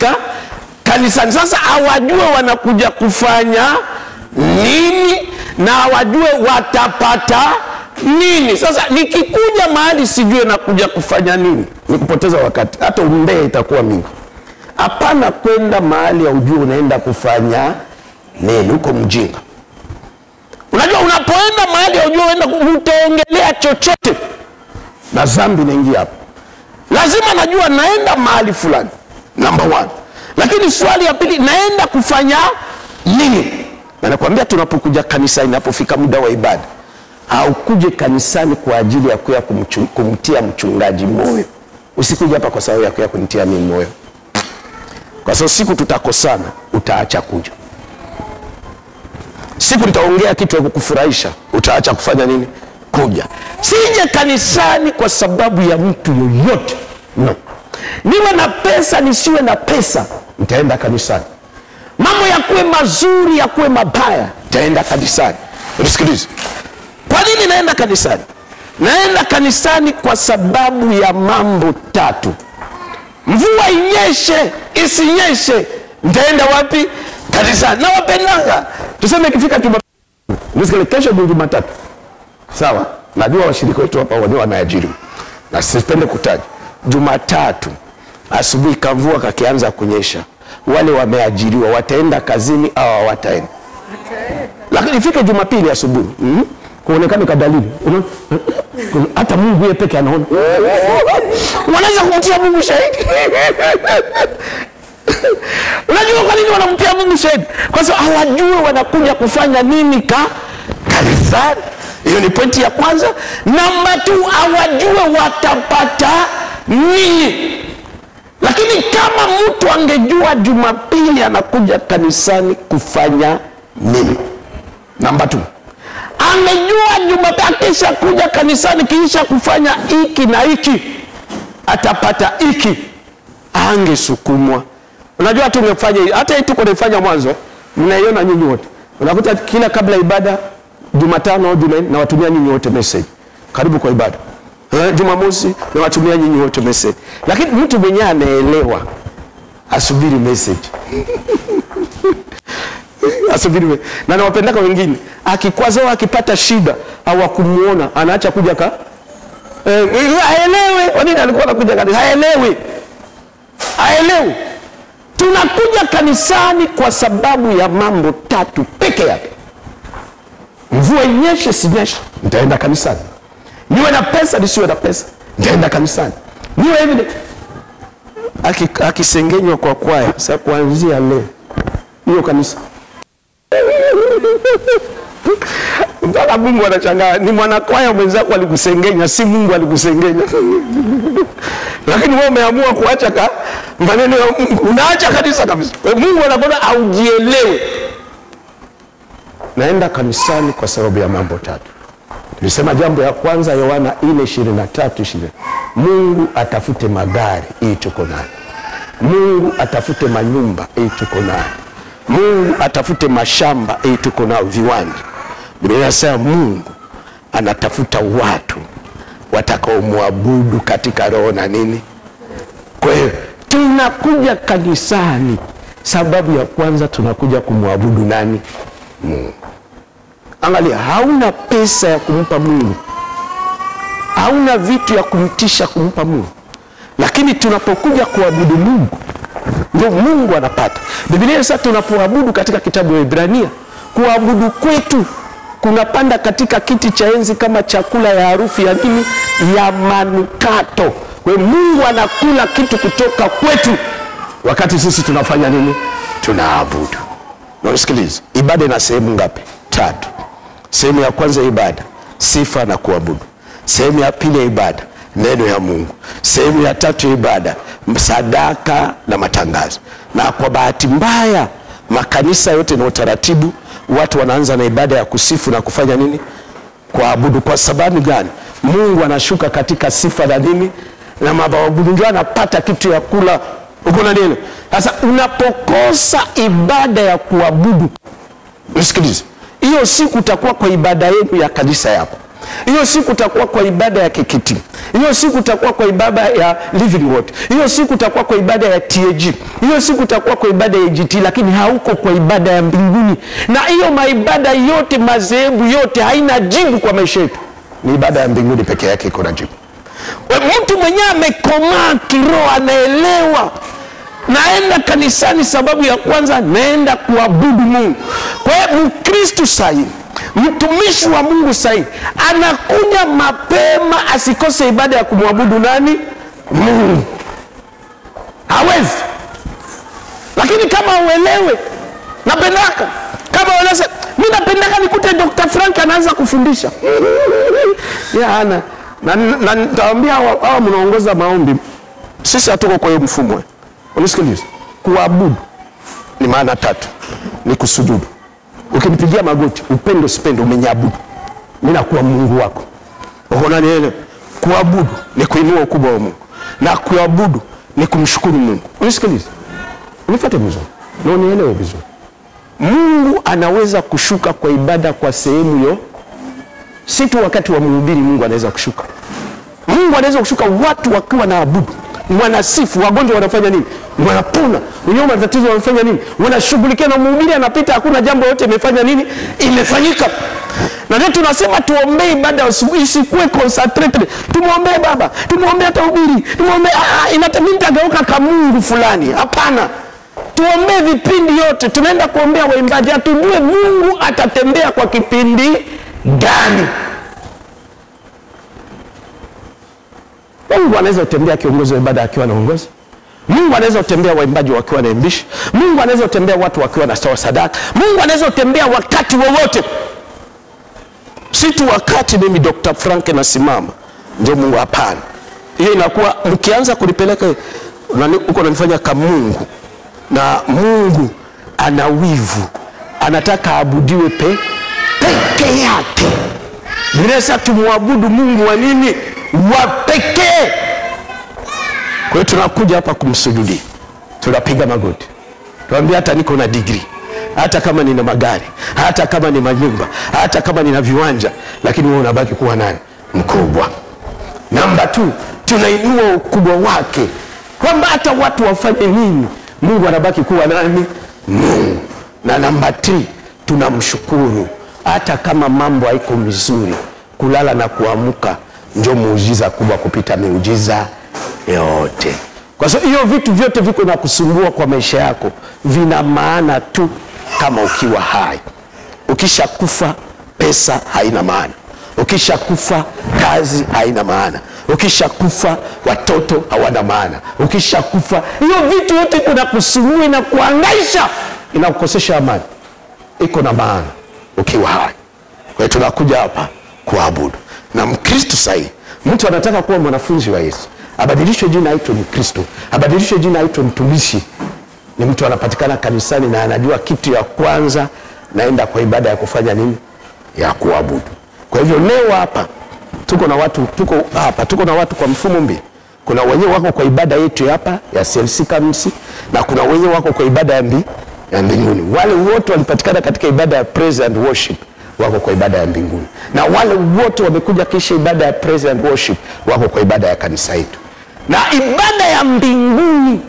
kanisani. Sasa hawajue wanakuja kufanya nini na hawajue watapata nini. Sasa nikikuja mahali sijue nakuja kufanya nini, ni kupoteza wakati, hata umbea itakuwa mingi. Hapana kwenda mahali ya ujue unaenda kufanya nini, uko mjinga. Unajua unapoenda mahali ya ujue utaongelea chochote na dhambi inaingia hapo. Lazima najua naenda mahali fulani, number 1. Lakini swali ya pili, naenda kufanya nini? Na nakwambia tunapokuja kanisani, inapofika muda wa ibada, haukuje kanisani kwa ajili ya kuya kumtia mchungaji moyo. Usikuje hapa kwa sababu ya kuya kunitia mimi moyo. Kwa sababu siku tutakosana, utaacha kuja. Siku nitaongea kitu ya kukufurahisha, utaacha kufanya nini? kuja. Sije kanisani kwa sababu ya mtu yoyote. No. Niwe na pesa nisiwe na pesa, nitaenda kanisani. Mambo ya kuwe mazuri ya kuwe mabaya, nitaenda kanisani. Unisikilize. Kwa nini naenda kanisani? Naenda kanisani kwa sababu ya mambo 3. Mvua inyeshe, isinyeshe, nitaenda wapi? Kanisani. Na wapendanga. Tuseme ikifika Jumapili, kesho ni Jumatatu. Sawa? Najua washirika wetu hapa wenyewe wameajiriwa. Na sipende kutaja. Jumatatu asubuhi kamvua kakianza kunyesha. Wale wameajiriwa wataenda kazini au hawataenda? Lakini ifike Jumapili asubuhi, kuonekana kadalili. Hata Mungu yeye peke anaona. Wanaweza kumtia Mungu shahidi. Unajua kwa nini wanamtia Mungu shahidi? Kwa sababu hawajui wanakuja kufanya nini kanisani. Hiyo ni pointi ya kwanza. Namba 2, hawajue watapata nini. Lakini kama mtu angejua Jumapili anakuja kanisani kufanya nini, namba 2, amejua Jumapili akisha kuja kanisani kisha kufanya hiki na hiki atapata hiki, angesukumwa. Unajua tumefanya hata hii tuko nifanya mwanzo, mnaiona nyinyi wote. Unakuta kila kabla ibada Jumatano au Jumanne na watumia nyinyi wote message karibu kwa ibada. Jumamosi na watumia nyinyi wote message. Lakini mtu mwenyewe anaelewa asubiri message. Asubiri. Na nawapendaka wengine akikwaza akipata shida au kumuona anaacha kuja haelewi kwa nini alikuwa anakuja kanisani. Haelewi. Tunakuja kanisani kwa sababu ya mambo 3 peke yake. Mvua inyeshe sinyeshe, nitaenda kanisani. Niwe na pesa nisiwe na pesa, nitaenda kanisani. Niwe hivi akisengenywa kwa kwaya, sasa kuanzia leo hiyo kanisa. Mpaka Mungu anashangaa, ni mwanakwaya mwenzako alikusengenya, si Mungu alikusengenya. Lakini wewe umeamua kuacha maneno ya Mungu, unaacha kanisa kabisa. Mungu anakuona haujielewi. Naenda kanisani kwa sababu ya mambo 3. Tulisema jambo ya kwanza Yohana 4:23. Mungu atafute magari, hii tuko nayo. Mungu atafute manyumba, hii tuko nayo. Mungu atafute mashamba, hii tuko nayo, viwanja. Biblia inasema Mungu anatafuta watu watakaomwabudu katika roho na nini. Kwa hiyo tunakuja kanisani sababu ya kwanza, tunakuja kumwabudu nani? Mungu. Angalia, hauna pesa ya kumpa Mungu, hauna vitu ya kumtisha kumpa Mungu, lakini tunapokuja kuabudu Mungu ndio Mungu anapata. Biblia inasema tunapoabudu katika kitabu cha Ibrania, kuabudu kwetu kunapanda katika kiti cha enzi kama chakula ya harufu ya nini? Ya manukato. Kwa Mungu anakula kitu kutoka kwetu wakati sisi tunafanya nini? Tunaabudu. Na usikilize, ibada ina sehemu ngapi? 3. Sehemu ya kwanza ya ibada, sifa na kuabudu. Sehemu ya pili ya ibada, neno ya Mungu. Sehemu ya 3 ya ibada, sadaka na matangazo. Na kwa bahati mbaya makanisa yote na utaratibu, watu wanaanza na ibada ya kusifu na kufanya nini? Kuabudu. Kwa sababu gani? Mungu anashuka katika sifa na nini? Na mabawabudu, ndio anapata kitu ya kula. Uko na nini? Sasa unapokosa ibada ya kuabudu, usikilize, hiyo siku utakuwa kwa ibada yenu ya kanisa yako. Hiyo siku utakuwa kwa ibada ya kikiti. Hiyo siku utakuwa kwa ibada ya Living Word. Hiyo siku utakuwa kwa ibada ya TAG. Hiyo siku utakuwa kwa ibada ya GT, lakini hauko kwa ibada ya mbinguni. Na hiyo maibada yote, madhehebu yote haina jibu kwa maisha yetu. Ni ibada ya mbinguni peke yake iko na jibu. Mtu mwenyewe amekomaa kiroho, anaelewa, naenda kanisani sababu ya kwanza, naenda kuabudu Mungu. Kwa hiyo Mkristo sahihi, mtumishi wa Mungu sahihi, anakuja mapema asikose ibada ya kumwabudu nani? Mungu. Hawezi. Lakini kama uelewe, napendaka kama uelewe, mimi napendaka nikute Dr. Frank anaanza kufundisha. Na nitawaambia hawa mnaongoza maombi, sisi hatuko kwa hiyo mfumo. Unisikilize, kuabudu ni maana 3. Ni kusujudu. Ukinipigia magoti, upendo sipendo, umenyabudu, mimi nakuwa Mungu wako. Unanielewa? Kuabudu ni kuinua ukubwa wa Mungu, na kuabudu ni kumshukuru Mungu. Unisikilize, unifuate vizuri na unielewe vizuri. Mungu anaweza kushuka kwa ibada kwa sehemu hiyo, si tu wakati wa mhubiri. Mungu anaweza kushuka. Mungu anaweza kushuka watu wakiwa na abudu, wanasifu, wagonjwa wanafanya nini? Wanapona. Wenye matatizo wanafanya nini? Wanashughulikia, na mhubiri anapita, hakuna jambo yote imefanya nini? Imefanyika. Na ndio tunasema tuombee ibada asubuhi isikuwe concentrated. Tumuombee baba, tumuombee hata hubiri, tumuombee inatamini tagauka kama Mungu fulani. Hapana. Tuombee vipindi yote. Tunaenda kuombea waimbaji, atujue Mungu atatembea kwa kipindi gani. Mungu anaweza kutembea kiongozi wa ibada akiwa anaongoza. Mungu anaweza kutembea waimbaji wakiwa wanaimbishi. Mungu anaweza kutembea watu wakiwa na sawa sadaka. Mungu anaweza kutembea wakati wowote. Si tu wakati mimi Dr. Frank nasimama ndio Mungu, hapana. Hiyo inakuwa mkianza kulipeleka uko unanifanya kama Mungu, na Mungu ana wivu, anataka abudiwe peke yake. Bila tumwabudu Mungu wa nini? Wa pekee. Kwa hiyo tunakuja hapa kumsujudia, tunapiga magoti, tuambia hata niko na degree, hata kama nina magari, hata kama ni manyumba, hata kama nina viwanja, lakini wewe unabaki kuwa nani? Mkubwa. Namba 2, tunainua ukubwa wake, kwamba hata watu wafanye nini, Mungu anabaki kuwa nani? Mungu. Na namba 3, tunamshukuru hata kama mambo haiko mzuri. Kulala na kuamka ndio muujiza kubwa kupita miujiza yote. Kwa sababu hiyo vitu vyote viko na kusumbua kwa maisha yako vina maana tu kama ukiwa hai. Ukisha kufa, pesa haina maana. Ukisha kufa, kazi haina maana. Ukisha kufa, watoto hawana maana. Ukisha kufa, hiyo vitu yote kuna kusumbua na kuhangaisha, inakukosesha amani. Iko na maana ukiwa hai. Kwa hiyo tunakuja hapa kuabudu. Na Mkristo sahihi, mtu anataka kuwa mwanafunzi wa Yesu, abadilishwe jina aitwe Mkristo, abadilishwe jina aitwe mtumishi, ni mtu anapatikana kanisani na anajua kitu ya kwanza, naenda kwa ibada ya kufanya nini? Ya kuabudu. Kwa hivyo leo hapa tuko na watu kwa mfumo mbili. Kuna wenyewe wako kwa ibada yetu hapa ya CLC Kamsi, na kuna wenyewe wako kwa ibada ya mbinguni. Wale wote walipatikana katika ibada ya praise and worship wako kwa ibada ya mbinguni, na wale wote wamekuja kisha ibada ya praise and worship wako kwa ibada ya kanisa yetu. Na ibada ya mbinguni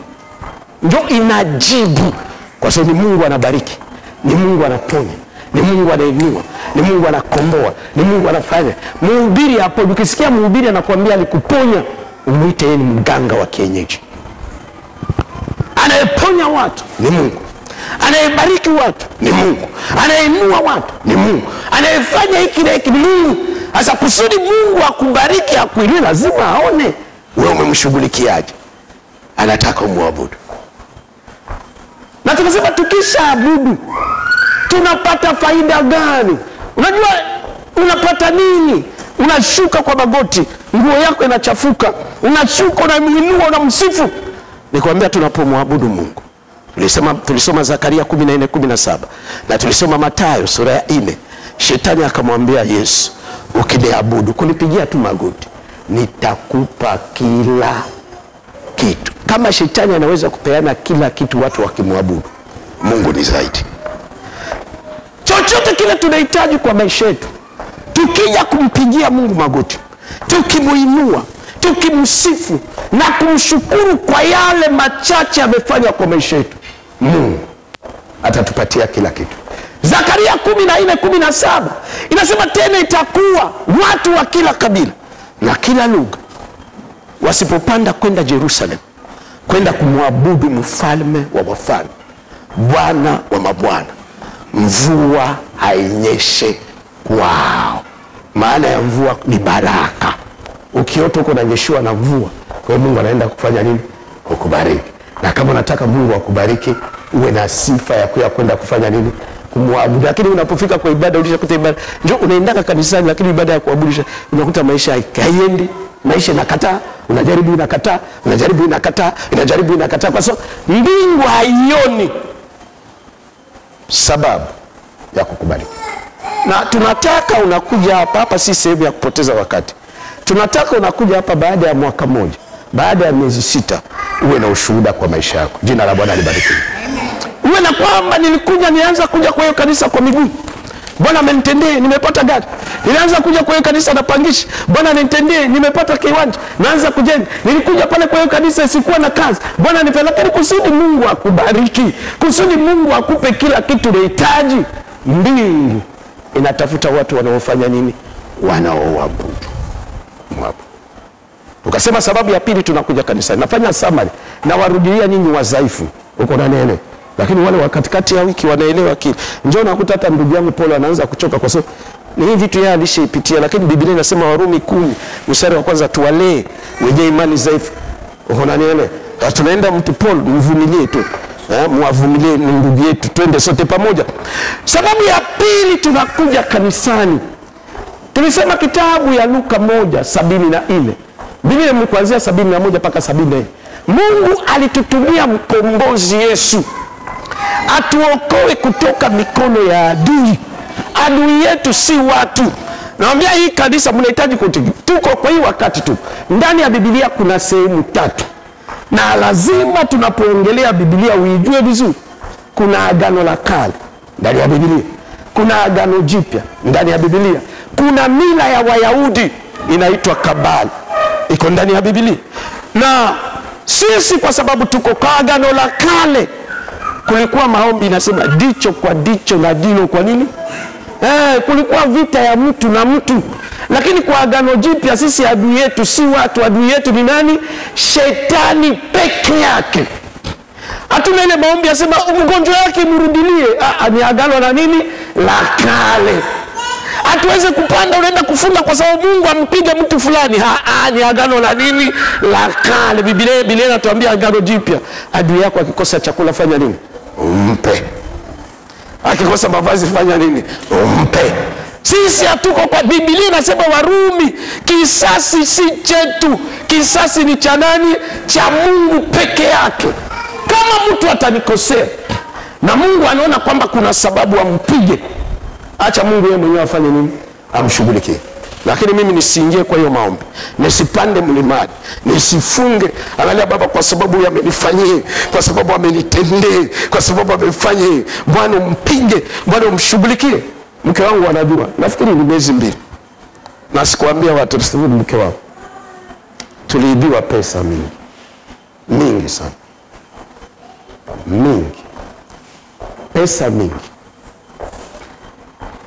ndio inajibu, kwa sababu ni Mungu anabariki, ni Mungu anaponya, ni Mungu anainua, ni Mungu anakomboa, ni Mungu anafanya. Mhubiri hapo, ukisikia mhubiri anakuambia alikuponya, umuite yeye ni mganga wa kienyeji. Anayeponya watu ni Mungu, anayebariki watu ni Mungu, anayeinua watu ni Mungu, anayefanya hiki na hiki ni Mungu. Sasa kusudi Mungu akubariki, akuinue, lazima aone wewe umemshughulikiaje. Anataka umwabudu. Na tunasema tukisha abudu tunapata faida gani? Unajua unapata nini? Unashuka kwa magoti, nguo yako inachafuka, unashuka, unamuinua, unamsifu. Nikwambia tunapomwabudu Mungu, tulisoma Zakaria 14:17 na tulisoma Mathayo sura ya 4. Shetani akamwambia Yesu, ukiniabudu, kunipigia tu magoti, nitakupa kila kitu. Kama shetani anaweza kupeana kila kitu watu wakimwabudu, Mungu ni zaidi. Chochote kile tunahitaji kwa maisha yetu, tukija kumpigia Mungu magoti, tukimuinua, tukimsifu na kumshukuru kwa yale machache amefanya kwa maisha yetu, Mungu atatupatia kila kitu. Zakaria 14:17 inasema tena, itakuwa watu wa kila kabila na kila lugha wasipopanda kwenda Jerusalem kwenda kumwabudu mfalme wa wafalme, Bwana wa mabwana, mvua hainyeshe kwao. Maana ya mvua ni baraka. Ukiota uko unanyeshiwa na mvua, kwa Mungu anaenda kufanya nini? Kukubariki. Na kama unataka Mungu akubariki, uwe na sifa ya kwenda kufanya nini? Kumwabudu. Lakini unapofika kwa ibada, ulishakuta ibada, njoo unaendaka kanisani, lakini ibada ya kuabudu unakuta maisha haiendi, maisha inakataa, unajaribu inakataa, unajaribu inakataa, unajaribu inakataa, kwa sababu mbingu haioni sababu ya kukubariki. Na tunataka unakuja hapa si sehemu ya kupoteza wakati. Tunataka unakuja hapa baada ya mwaka mmoja, baada ya miezi 6, uwe na ushuhuda kwa maisha yako. Jina la Bwana libarikiwe. Uwe na kwamba nilikuja nianza kuja kwa hiyo kanisa kwa miguu, Bwana amenitendea, nimepata gari. Nilianza kuja kwa hiyo kanisa napangisha, Bwana anitendee, nimepata kiwanja, naanza kujenga. Nilikuja pale kwa hiyo kanisa sikuwa na kazi, Bwana nipeleke. Kusudi Mungu akubariki, kusudi Mungu akupe kila kitu unahitaji. Mbingu inatafuta watu wanaofanya nini? Wanaoabudu. Tukasema sababu ya pili tunakuja kanisa. Nafanya summary na warudia nyinyi wadhaifu. Uko na nene. Lakini wale wa katikati ya wiki wanaelewa kile. Njoo nakuta hata ndugu yangu Paulo anaanza kuchoka kwa sababu ni hivi vitu yeye alishaipitia, lakini Biblia inasema Warumi 10 mstari wa kwanza, tuwalee wenye imani dhaifu. Uko na nene. Tunaenda mtu Paulo, mvumilie tu. Muavumilie ndugu yetu, twende sote pamoja. Sababu ya pili tunakuja kanisani. Tulisema kitabu ya Luka 1:74. Biblia ni kuanzia 71 mpaka 74. Mungu alitutumia mkombozi Yesu atuokoe kutoka mikono ya adui. Adui yetu si watu. Naambia hii kanisa mnahitaji tuko kwa hii wakati tu. Ndani ya Biblia kuna sehemu 3. Na lazima tunapoongelea Biblia uijue vizuri. Kuna agano la kale ndani ya Biblia. Kuna agano jipya ndani ya Biblia. Kuna mila ya Wayahudi inaitwa Kabali, iko ndani ya Biblia. Na sisi kwa sababu tuko kwa agano la kale, kulikuwa maombi inasema dicho kwa dicho na dino kwa nini? Kulikuwa vita ya mtu na mtu. Lakini kwa agano jipya sisi adui yetu si watu, adui yetu ni nani? Shetani peke yake. Hatuna ile maombi yasema mgonjwa wake mrudilie. Ni agano la nini? La kale. Hatuweze kupanda unaenda kufunga kwa sababu Mungu ampiga mtu fulani. Ni agano la nini? La kale. Biblia inatuambia agano jipya, adui yako akikosa chakula fanya nini? Umpe. Akikosa mavazi fanya nini? Umpe. Sisi hatuko kwa Biblia inasema Warumi, kisasi si chetu, kisasi ni cha nani? Cha Mungu peke yake. Kama mtu atanikosea na Mungu anaona kwamba kuna sababu ampige, acha Mungu yeye mwenyewe afanye nini? Amshughulikie. Lakini mimi nisiingie kwa hiyo maombi, nisipande mlimani, nisifunge. Angalia Baba, kwa sababu yamenifanyia, kwa sababu amenitendea, kwa sababu amefanya, Bwana mpige, Bwana umshughulikie. Mke wangu anajua, nafikiri ni miezi 2. Na sikuambia watu tusivu mke wangu. Tuliibiwa pesa mingi sana. Mingi. Pesa mingi.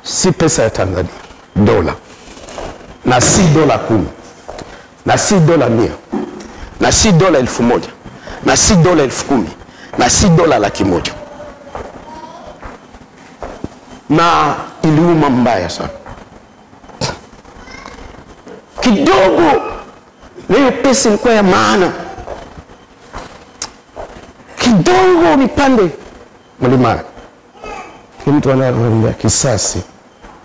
Si pesa ya Tanzania, dola. Na si dola 10. Na si dola 100. Na si dola 1000. Na si dola 10,000. Na si dola 100,000. Na iliuma mbaya sana. Kidogo leo pesa ilikuwa ya maana. Kidogo nipande mlimani. Mtu anarudia kisasi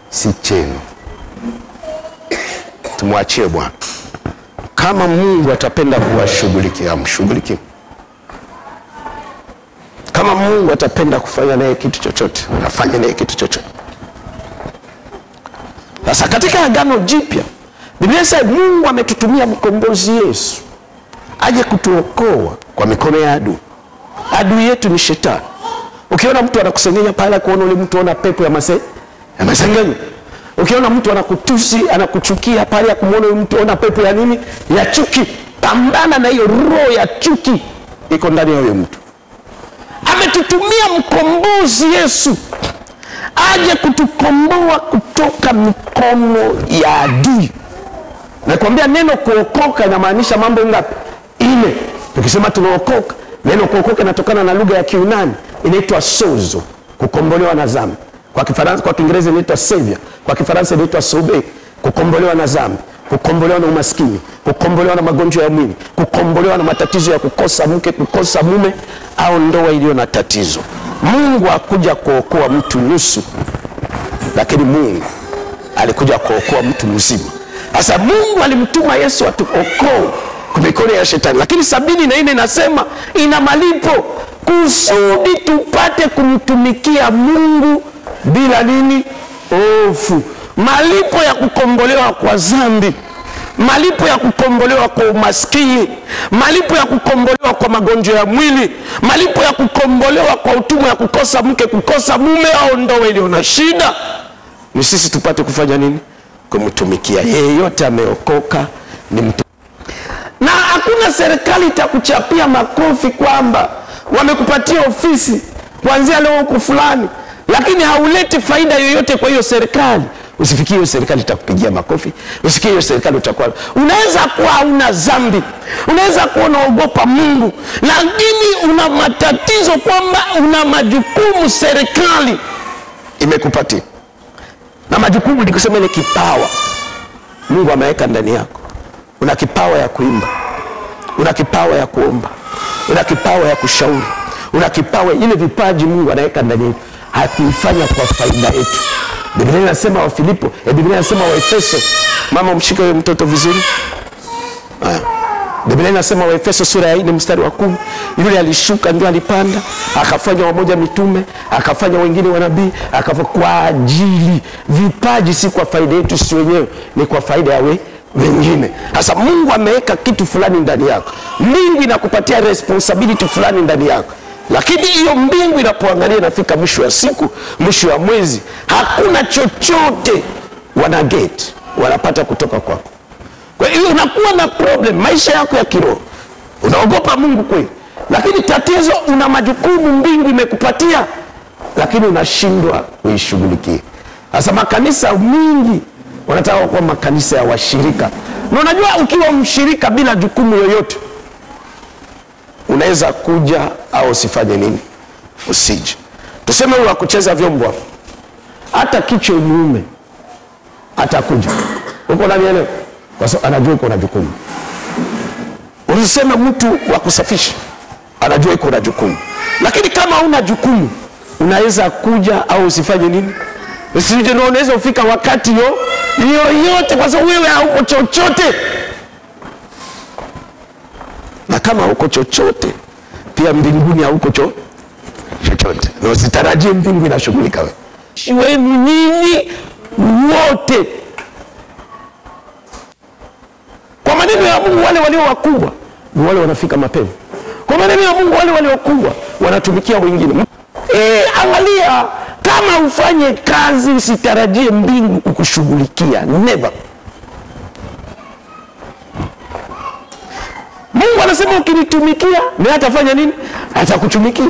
si chenu. Tumwachie Bwana. Kama Mungu atapenda kuwashughulikia, amshughulikie. Kama Mungu atapenda kufanya naye kitu chochote, afanye naye kitu chochote. Sasa katika agano jipya, Biblia inasema Mungu ametutumia mkombozi Yesu aje kutuokoa kwa mikono ya adui. Adui yetu ni Shetani. Ukiona mtu anakusengenya pale, kuona ule mtu ana pepo ya masengenyo. Ukiona mtu anakutusi, anakuchukia pale, kumuona yule mtu ana pepo ya nini? Ya chuki. Pambana na hiyo roho ya chuki iko ndani ya yule mtu. Ametutumia mkombozi Yesu aje kutukomboa kutoka mikono ya adui. Nakwambia neno kuokoka inamaanisha mambo ngapi? Ile. Tukisema tunaokoka, neno kuokoka inatokana na lugha ya Kiyunani, inaitwa sozo, kukombolewa na dhambi. Kwa Kifaransa, kwa Kiingereza inaitwa savior, kwa Kifaransa inaitwa sauver, kukombolewa na dhambi, kukombolewa na umaskini, kukombolewa na magonjwa ya mwili, kukombolewa na matatizo ya kukosa mke, kukosa mume au ndoa iliyo na tatizo. Mungu hakuja kuokoa mtu nusu, lakini Mungu alikuja kuokoa mtu mzima. Sasa Mungu alimtuma Yesu atuokoe kwa mikono ya Shetani. Lakini 74 inasema ina malipo kusudi tupate kumtumikia Mungu bila nini? Hofu. Malipo ya kukombolewa kwa dhambi. malipo ya kukombolewa kwa umaskini, malipo ya kukombolewa kwa magonjwa ya mwili, malipo ya kukombolewa kwa utumwa ya kukosa mke, kukosa mume au ndoa iliyo na shida, ni sisi tupate kufanya nini? Kumtumikia. Yeyote ameokoka ni mtu. Na hakuna serikali itakuchapia makofi kwamba wamekupatia ofisi kuanzia leo huko fulani, lakini hauleti faida yoyote kwa hiyo serikali. Usifikie hiyo serikali itakupigia makofi. Usifikie hiyo serikali utakuwa. Unaweza kuwa una dhambi, unaweza kuwa unaogopa Mungu, lakini una matatizo kwamba una majukumu serikali imekupatia. Na majukumu ni kusema ile kipawa Mungu ameweka ndani yako. Una kipawa ya kuimba, una kipawa ya kuomba, una kipawa ya kushauri, una kipawa, ile vipaji Mungu anaweka ndani yetu. Hakuifanya kwa faida yetu. Biblia inasema wa Filipo, Biblia inasema wa Efeso. Mama mshike huyo mtoto vizuri. Biblia inasema wa Efeso sura ya 4 mstari wa 10, yule alishuka ndio alipanda, akafanya wamoja mitume, akafanya wengine wanabii, akafanya kwa ajili. Vipaji si kwa faida yetu si wenyewe, ni kwa faida ya wengine. Sasa Mungu ameweka kitu fulani ndani yako. Mbingu inakupatia responsibility fulani ndani yako. Lakini hiyo mbingu inapoangalia inafika mwisho wa siku, mwisho wa mwezi, hakuna chochote wanapata kutoka kwako. Kwa hiyo unakuwa na problem maisha yako ya kiroho. Unaogopa Mungu kweli, lakini tatizo una majukumu mbingu imekupatia, lakini unashindwa kuishughulikia. Sasa makanisa mingi wanataka kuwa makanisa ya washirika. Na unajua ukiwa mshirika bila jukumu yoyote, unaweza kuja au usifanye nini? Usije. Tuseme huwa kucheza vyombo, hata kichwa mume atakuja. Uko ndani leo kwa sababu anajua uko na jukumu. Unasema mtu wa kusafisha anajua uko na jukumu. Lakini kama huna jukumu, unaweza kuja au usifanye nini? Usije. Ndio unaweza ufika wakati yoyote kwa sababu wewe hauko chochote. Na kama hauko chochote, pia mbinguni hauko chochote. Na usitarajie mbingu inashughulika wewe. Wenu nyinyi wote. Kwa maneno ya Mungu wale walio wakubwa ni wale wanafika mapema. Kwa maneno ya Mungu wale walio wakubwa wanatumikia wengine. Angalia, kama ufanye kazi usitarajie mbingu kukushughulikia. Never. Mungu anasema ukinitumikia, naye atafanya nini? Atakutumikia.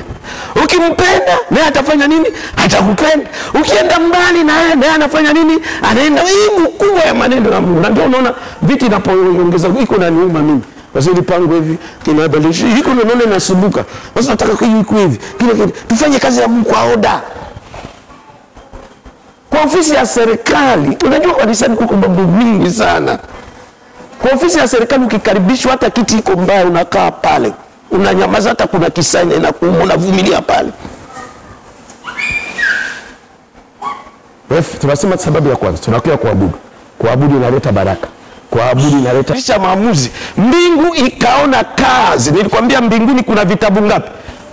Ukimpenda, naye atafanya nini? Atakupenda. Ukienda mbali naye anafanya nini? Anaenda. Hii mkubwa ya maneno ya Mungu. Na ndio unaona vitu inapoongeza iko na niuma mimi. Kwa sababu pango hivi kinabadilisha. Iko unaona inasumbuka. Sasa nataka iko hivi. Kile tufanye kazi ya Mungu kwa oda. Kwa ofisi ya serikali, unajua kanisani kuko mambo mingi sana. Kwa ofisi ya serikali ukikaribishwa hata kiti iko mbaya unakaa pale. Unanyamaza hata kuna kisanya na unavumilia pale. Tunasema sababu ya kwanza, tunakuja kuabudu. Kuabudu inaleta baraka. Kuabudu inaleta kisha maamuzi. Mbingu ikaona kazi. Nilikwambia mbinguni kuna vitabu ngapi?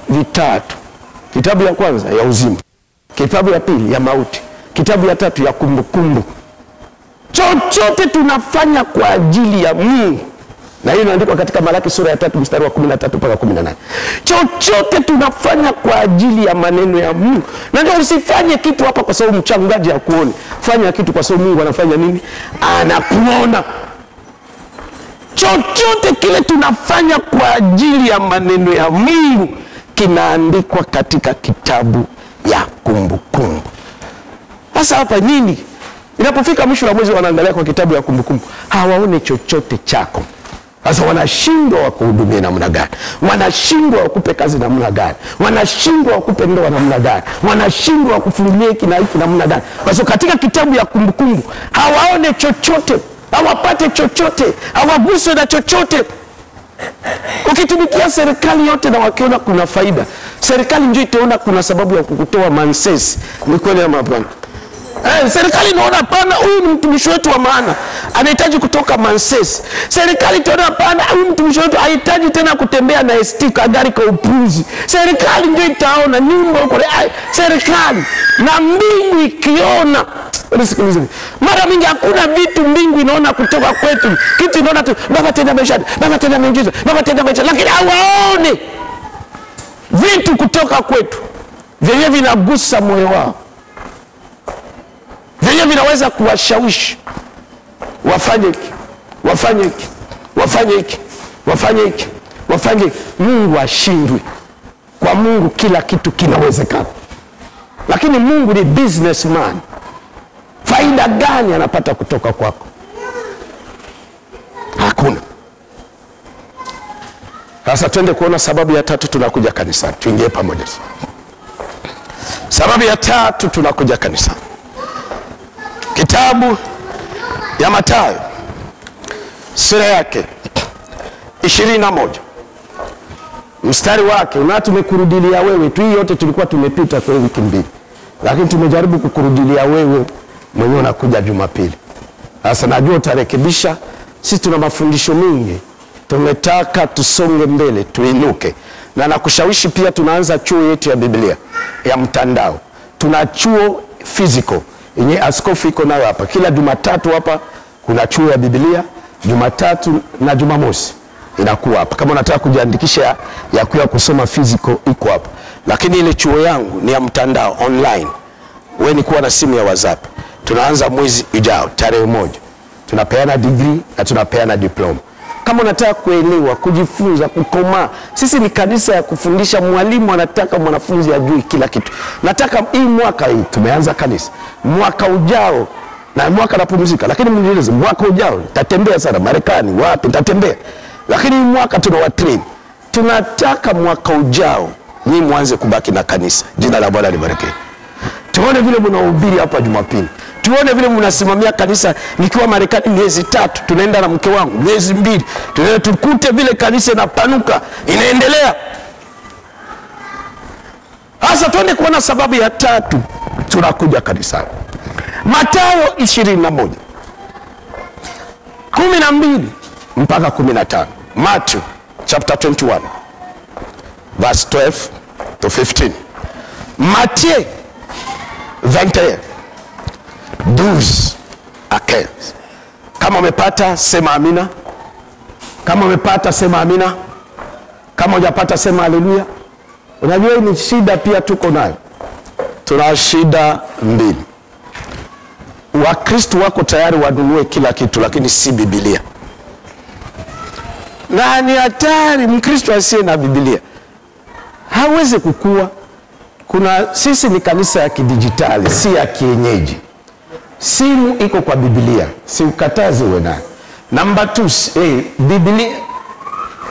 Vitatu. Kitabu ya kwanza ya uzima. Kitabu ya pili ya mauti. Kitabu ya tatu ya kumbukumbu. Chochote tunafanya kwa ajili ya Mungu. Na hiyo inaandikwa katika Malaki sura ya 3 mstari wa 13 mpaka 18. Chochote tunafanya kwa ajili ya maneno ya Mungu. Na ndio usifanye kitu hapa kwa sababu mchungaji akuone. Fanya kitu kwa sababu Mungu anafanya nini? Anakuona. Chochote kile tunafanya kwa ajili ya maneno ya Mungu kinaandikwa katika kitabu ya kumbukumbu. Sasa hapa nini? Inapofika mwisho wa mwezi wanaangalia kwa kitabu ya kumbukumbu, hawaone chochote chako. Sasa wanashindwa wakuhudumia namna gani? Wanashindwa wakupe kazi namna gani? Wanashindwa wakupe ndoa namna gani? Wanashindwa wakufungulie hiki na hiki namna gani? Kwa sababu katika kitabu ya kumbukumbu hawaone chochote, hawapate chochote, hawaguswe na chochote. Ukitumikia serikali yote na wakiona kuna faida, serikali ndio itaona kuna sababu ya kukutoa mansesi. Ni kweli ama hapana? Serikali inaona pana huyu ni mtumishi wetu wa maana, anahitaji kutoka mansesi. Serikali itaona hapana huyu mtumishi wetu hahitaji tena kutembea na ST gari kwa upuzi. Serikali ndio itaona nyumba huko. Serikali na mbingu ikiona Unisikilize. Mara mingi hakuna vitu mbingu inaona kutoka kwetu. Kitu inaona tu Baba tenda maisha, Baba tenda miujiza, Baba tenda maisha, lakini hawaone vitu kutoka kwetu. Vyenye vinagusa moyo wao. Vyenye vinaweza kuwashawishi wafanye hiki, wafanye hiki, wafanye hiki, wafanye hiki, wafanye hiki. Mungu ashindwe. Kwa Mungu kila kitu kinawezekana. Lakini Mungu ni businessman. Faida gani anapata kutoka kwako? Hakuna. Sasa twende kuona sababu ya tatu tunakuja kanisani. Tuingie pamoja. Sababu ya tatu tunakuja kanisani. Kitabu ya Mathayo sura yake 21 mstari wake, na tumekurudilia wewe tu. Hii yote tulikuwa tumepita kwa wiki mbili, lakini tumejaribu kukurudilia wewe mwenyewe unakuja Jumapili. Sasa najua utarekebisha. Sisi tuna mafundisho mengi, tumetaka tusonge mbele, tuinuke. Na nakushawishi pia tunaanza chuo yetu ya Biblia ya mtandao. Tuna chuo physical yenye askofu iko nayo hapa. Kila Jumatatu hapa kuna chuo ya Biblia, Jumatatu na Jumamosi inakuwa hapa. Kama unataka kujiandikisha ya kuya kusoma physical iko hapa. Lakini ile chuo yangu ni ya mtandao online. Wewe ni kuwa na simu ya WhatsApp. Tunaanza mwezi ujao tarehe 1. Tunapeana degree na tunapeana diploma. Kama unataka kuelewa, kujifunza, kukomaa, sisi ni kanisa ya kufundisha. Mwalimu anataka mwanafunzi ajue kila kitu. Nataka hii mwaka hii tumeanza kanisa. Mwaka ujao na mwaka napumzika, lakini mnieleze mwaka ujao nitatembea sana Marekani, wapi nitatembea. Lakini hii mwaka tunawatrain. Tunataka mwaka ujao nyinyi mwanze kubaki na kanisa. Jina la Bwana libarikiwe. Tuone vile mnahubiri hapa Jumapili. Tuone vile mnasimamia kanisa. Nikiwa Marekani miezi 3, tunaenda na mke wangu miezi 2. Tunaenda tukute vile kanisa inapanuka, inaendelea. Sasa tuende kuona sababu ya tatu tunakuja kanisani. Mathayo 21 12 mpaka 15. Matthew chapter 21 verse 12 to 15. Matthieu 21 12 à 15. Kama umepata sema amina. Kama umepata sema amina. Kama hujapata sema haleluya. Unajua ni shida pia tuko nayo. Tuna shida mbili. Wakristo wako tayari wanunue kila kitu, lakini si Biblia. Na ni hatari Mkristo asiye na Biblia hawezi kukua. Sisi ni kanisa ya kidijitali, si ya kienyeji. Simu iko kwa Biblia, si ukataze uwe nayo. Number 2,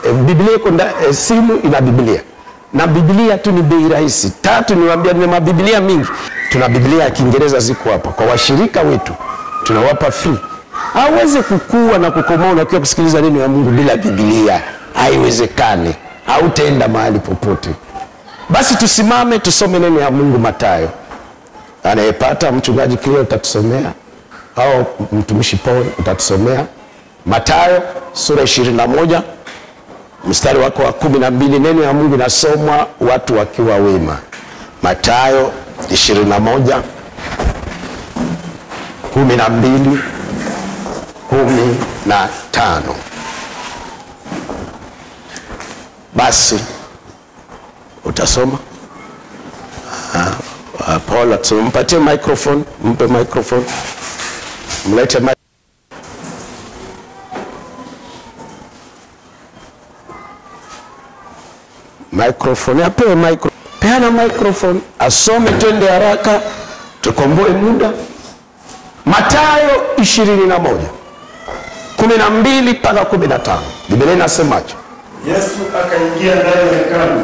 Biblia iko simu ina Biblia. Na Biblia tu ni bei rahisi. 3, niwaambia ni mabiblia mingi. Tuna Biblia ya Kiingereza ziko hapa. Kwa washirika wetu tunawapa free. Hawezi kukua na kukomaa na kusikiliza neno la Mungu bila Biblia. Haiwezekani. Hautaenda mahali popote. Basi tusimame tusome neno la Mungu. Mathayo. Anayepata mchungaji Cleo utatusomea, au mtumishi Paul utatusomea. Mathayo sura 21 mstari wako wa 12. Neno la Mungu linasomwa watu wakiwa wema. Mathayo 21 12 15. Basi utasoma. Paul mpatie microphone, mpe microphone. Mlete microphone. Apewe microphone. Peana microphone. Asome, twende haraka tukomboe muda. Mathayo 21 12 mpaka 15. Biblia inasemaje? Yesu akaingia ndani ya hekalu,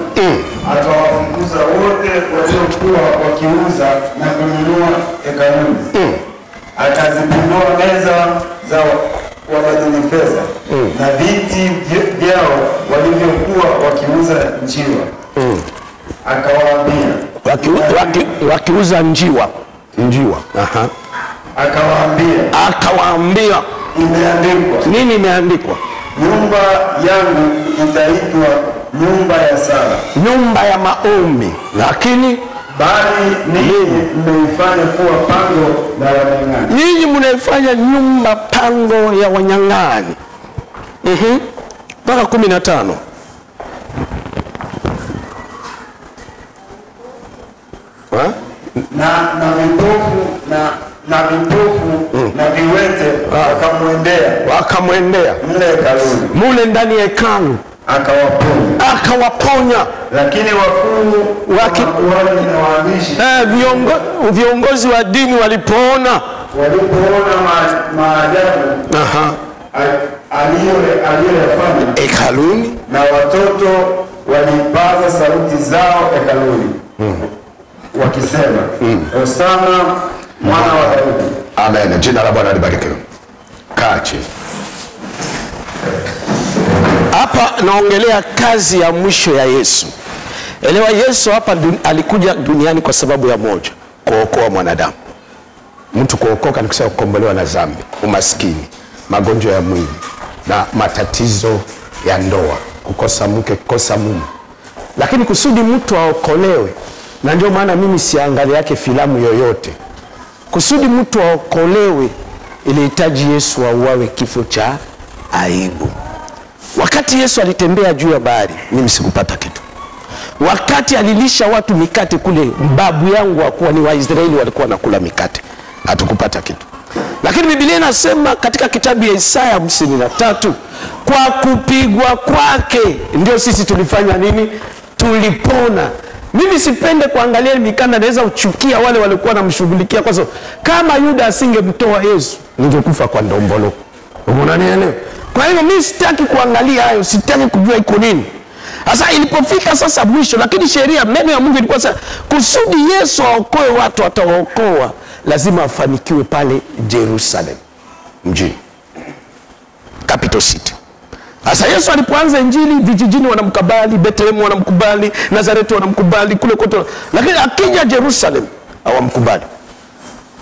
akawafukuza wote waliokuwa wakiuza na kununua hekaluni. Akazipindua meza za wabadili fedha na viti vyao walivyokuwa wakiuza njiwa. Akawaambia, wakiuza njiwa. Aha. Akawaambia, imeandikwa. Nini imeandikwa? Nyumba yangu itaitwa nyumba ya sala, nyumba ya maombi, lakini bali ninyi mmeifanya kuwa pango la wanyang'anyi. Ninyi mnaifanya nyumba pango ya wanyang'anyi. Mpaka 15. Na vipofu na viwete wakamwendea mle hekaluni, mule ndani ya hekalu, akawaponya. Lakini wakuu makuhani na waandishi, viongozi wa dini walipoona maajabu aliyoyafanya hekaluni, na watoto walipaza sauti zao hekaluni wakisema, Hosana mwana wa Daudi. Amen. Jina la Bwana libarikiwe. Kaa chini. Hapa naongelea kazi ya mwisho ya Yesu. Elewa, Yesu hapa alikuja duniani kwa sababu ya moja, kuokoa mwanadamu. Mtu kuokoka ni kusema kukombolewa na dhambi, umaskini, magonjwa ya mwili na matatizo ya ndoa, kukosa mke, kukosa mume. Lakini kusudi mtu aokolewe, na ndio maana mimi siangalia yake filamu yoyote, kusudi mtu aokolewe ilihitaji Yesu auawe kifo cha aibu. Wakati Yesu alitembea juu ya bahari, mimi sikupata kitu. Wakati alilisha watu mikate kule, babu yangu wakuwa ni Waisraeli walikuwa wanakula mikate, hatukupata kitu. Lakini Biblia inasema katika kitabu ya Isaya 53, kwa kupigwa kwake ndio sisi tulifanya nini? Tulipona. Mimi sipende kuangalia mikanda, naweza uchukia wale walikuwa wanamshughulikia, kwa sababu kama Yuda asingemtoa Yesu ningekufa kwa ndombolo. Unanielewa? Kwa hiyo mimi sitaki kuangalia hayo, sitaki kujua iko nini. Sasa ilipofika sasa mwisho, lakini sheria, neno ya Mungu ilikuwa sasa kusudi Yesu aokoe watu, ataokoa lazima afanikiwe pale Jerusalem, mjini, capital city. Sasa Yesu alipoanza injili, vijijini wanamkubali, Bethlehem wanamkubali, Nazareti wanamkubali, kule kote. Lakini akija Jerusalem hawamkubali.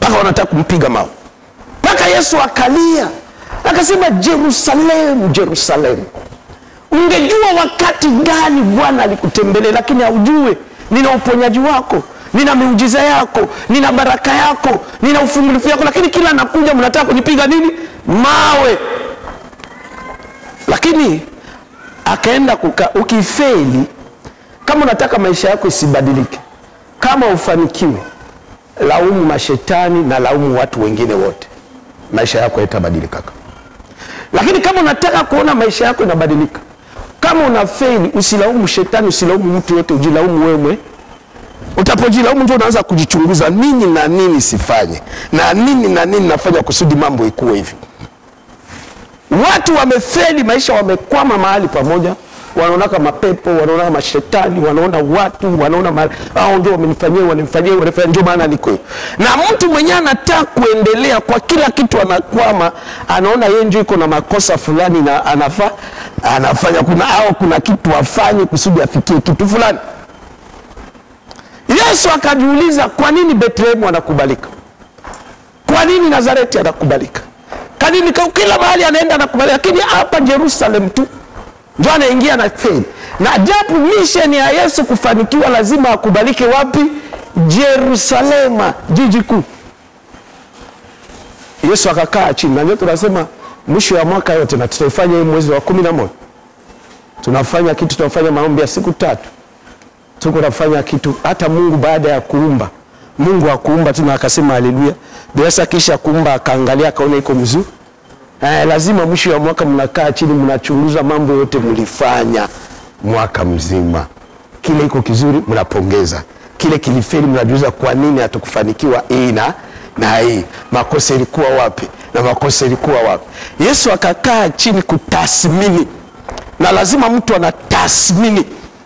Paka wanataka kumpiga mawe. Paka Yesu akalia, akasema, Jerusalem, Jerusalem, ungejua wakati gani Bwana alikutembelea, lakini haujue. Nina uponyaji wako, nina miujiza yako, nina baraka yako, nina ufungulifu yako, lakini kila nakuja mnataka kunipiga nini? Mawe. Lakini akaenda ukifeli, kama unataka maisha yako isibadilike, kama ufanikiwe, laumu mashetani na laumu watu wengine wote, maisha yako yatabadilika. Lakini kama unataka kuona maisha yako inabadilika, kama unafeli, usilaumu shetani, usilaumu mtu yote, ujilaumu wewe. Utapojilaumu ndio unaanza kujichunguza, nini na nini sifanye, na nini nafanya kusudi mambo ikuwe hivi. Watu wamefeli maisha, wamekwama mahali pamoja, wanaona kama mapepo, wanaona mashetani, wanaona watu, wanaona hao ndio wananifanyia, ndio maana niko. Na mtu mwenyewe anataka kuendelea, kwa kila kitu anakwama, anaona yeye ndio iko na makosa fulani na anafanya kuna kitu afanye kusudi afikie kitu fulani. Yesu akajiuliza, kwa nini Bethlehem anakubalika? Kwa nini Nazareti anakubalika? Kanini kila mahali anaenda anakubalika, lakini hapa Jerusalem tu ndio anaingia na fail. Na japo mission ya Yesu kufanikiwa lazima akubalike wapi? Jerusalema, jiji kuu. Yesu akakaa chini, na ndio tunasema mwisho ya mwaka yote, na tutaifanya hii mwezi wa 11. Tunafanya kitu, tunafanya maombi ya siku 3. Tuko nafanya kitu, hata Mungu baada ya kuumba, Mungu akuumba tu na akasema haleluya. Bila kisha kuumba akaangalia akaona iko mzuri. Lazima mwisho wa mwaka mnakaa chini, mnachunguza mambo yote mlifanya mwaka mzima. Kile iko kizuri mnapongeza, kile kilifeli mnajiuliza kwa nini hatukufanikiwa hii na hii, makosa ilikuwa wapi na makosa ilikuwa wapi. Yesu akakaa chini kutathmini, na lazima mtu anatathmini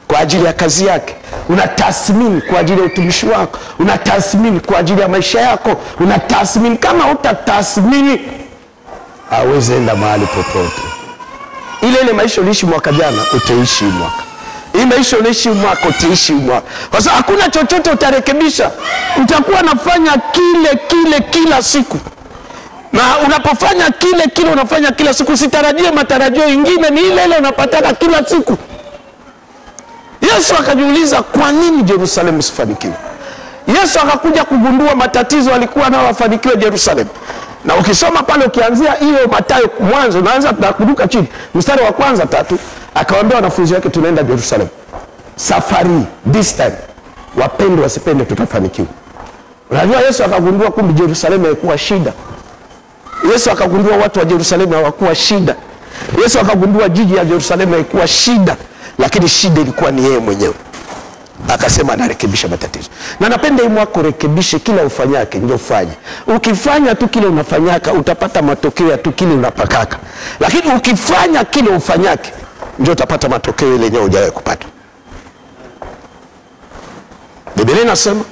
kwa ajili ya kazi yake, unatathmini kwa ajili ya utumishi wako, unatathmini kwa ajili ya maisha yako, unatathmini. Kama utatathmini, hauwezi enda mahali popote. Ile maisha uliishi mwaka jana utaishi mwaka, hii maisha uliishi mwaka utaishi mwaka, kwa sababu hakuna chochote utarekebisha. Utakuwa nafanya kile kila siku, na unapofanya kile unafanya kila siku, usitarajie matarajio ingine, ni ile unapataka kila siku. Yesu akajiuliza, kwa nini Jerusalem usifanikiwe? Yesu akakuja kugundua matatizo alikuwa nao wafanikiwe Yerusalemu. Na ukisoma pale ukianzia hiyo Mathayo mwanzo unaanza kuruka chini mstari wa kwanza 3, akawaambia wanafunzi wake tunaenda Yerusalemu. Safari this time wapende wasipende tutafanikiwa. Unajua Yesu akagundua kumbe Yerusalemu haikuwa shida. Yesu akagundua watu wa Yerusalemu hawakuwa shida. Yesu akagundua jiji ya Yerusalemu haikuwa shida, lakini shida ilikuwa ni yeye mwenyewe. Akasema anarekebisha matatizo. Na napenda hii mwako rekebishe kila ufanyake ndio ufanye. Ukifanya tu kile unafanyaka utapata matokeo ya tu kile unapakaka. Lakini ukifanya kile ufanyake ndio utapata matokeo ile yenyewe hujawahi kupata. Biblia inasema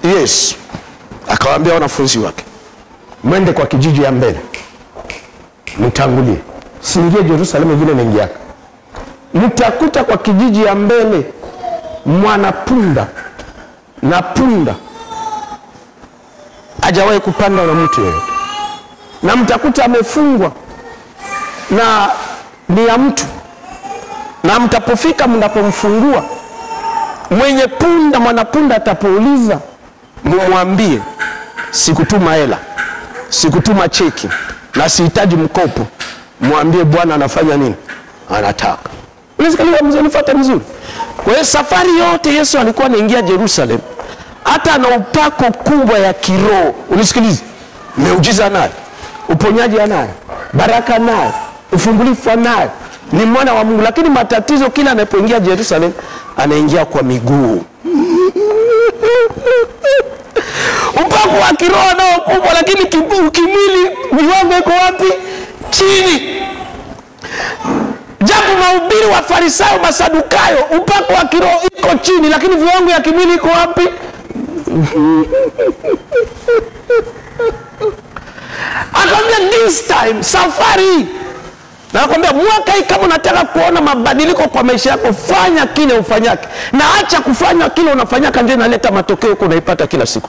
Yesu akawaambia wanafunzi wake, mwende kwa kijiji ya mbele, mtangulie. Siingie Yerusalemu vile naingiaka. Mtakuta kwa kijiji ya mbele mwanapunda na punda hajawahi kupanda na mtu yeyote, na mtakuta amefungwa na ni ya mtu, na mtapofika mnapomfungua mwenye punda, mwanapunda atapouliza mwambie sikutuma hela, sikutuma cheki na sihitaji mkopo. Mwambie Bwana anafanya nini? Anataka. Unasikia mzee, nifuate mzuri. Kwa hiyo safari yote Yesu alikuwa anaingia Yerusalemu, hata ana upako kubwa ya kiroho. Unisikilize, miujiza naye, uponyaji naye, baraka naye, ufungulifu naye, ni mwana wa Mungu. Lakini matatizo kila anapoingia Yerusalemu anaingia kwa miguu. Upako wa kiroho nao kubwa, lakini kimwili viwango iko wapi? Chini. Japo mahubiri wa Farisayo, Masadukayo, upako wa kiroho iko chini, lakini viwango ya kimwili iko wapi? Akamwambia this time, safari, na akamwambia mwaka hii kama unataka kuona mabadiliko kwa maisha yako, fanya kile ufanyake, na acha kufanya kile unafanyaka ndio inaleta matokeo yako unaipata kila siku.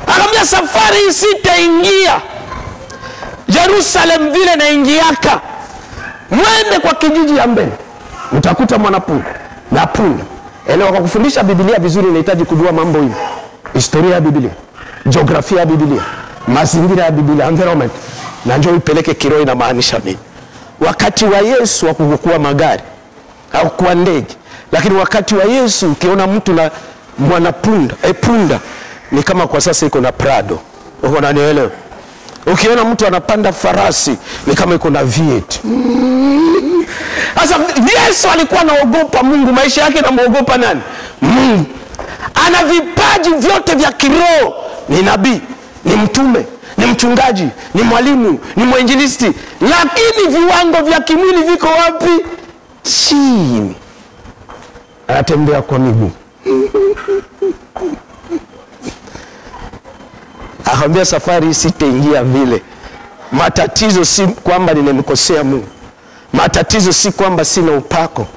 Akamwambia safari sitaingia Yerusalemu vile naingiaka. Mwende kwa kijiji ya mbele, mtakuta mwanapunda na punda. Elewa, kwa kufundisha Biblia vizuri unahitaji kujua mambo hivi: historia ya Biblia, jiografia ya Biblia, mazingira ya Biblia, environment, na njoo ipeleke kiroho inamaanisha nini. Wakati wa Yesu hakukuwa magari au kuwa ndege, lakini wakati wa Yesu ukiona mtu na mwanapunda, punda ni kama kwa sasa iko na Prado. Uko unanielewa? Ukiona mtu anapanda farasi ni kama iko na V8. Sasa Yesu alikuwa anaogopa Mungu, maisha yake anamuogopa nani? Mungu. Ana vipaji vyote vya kiroho, ni nabii, ni mtume, ni mchungaji, ni mwalimu, ni mwinjilisti, lakini viwango vya kimwili viko wapi? Chini. Anatembea kwa miguu. Akamwambia safari sitaingia vile. Matatizo si kwamba nimemkosea Mungu. Matatizo si kwamba sina upako.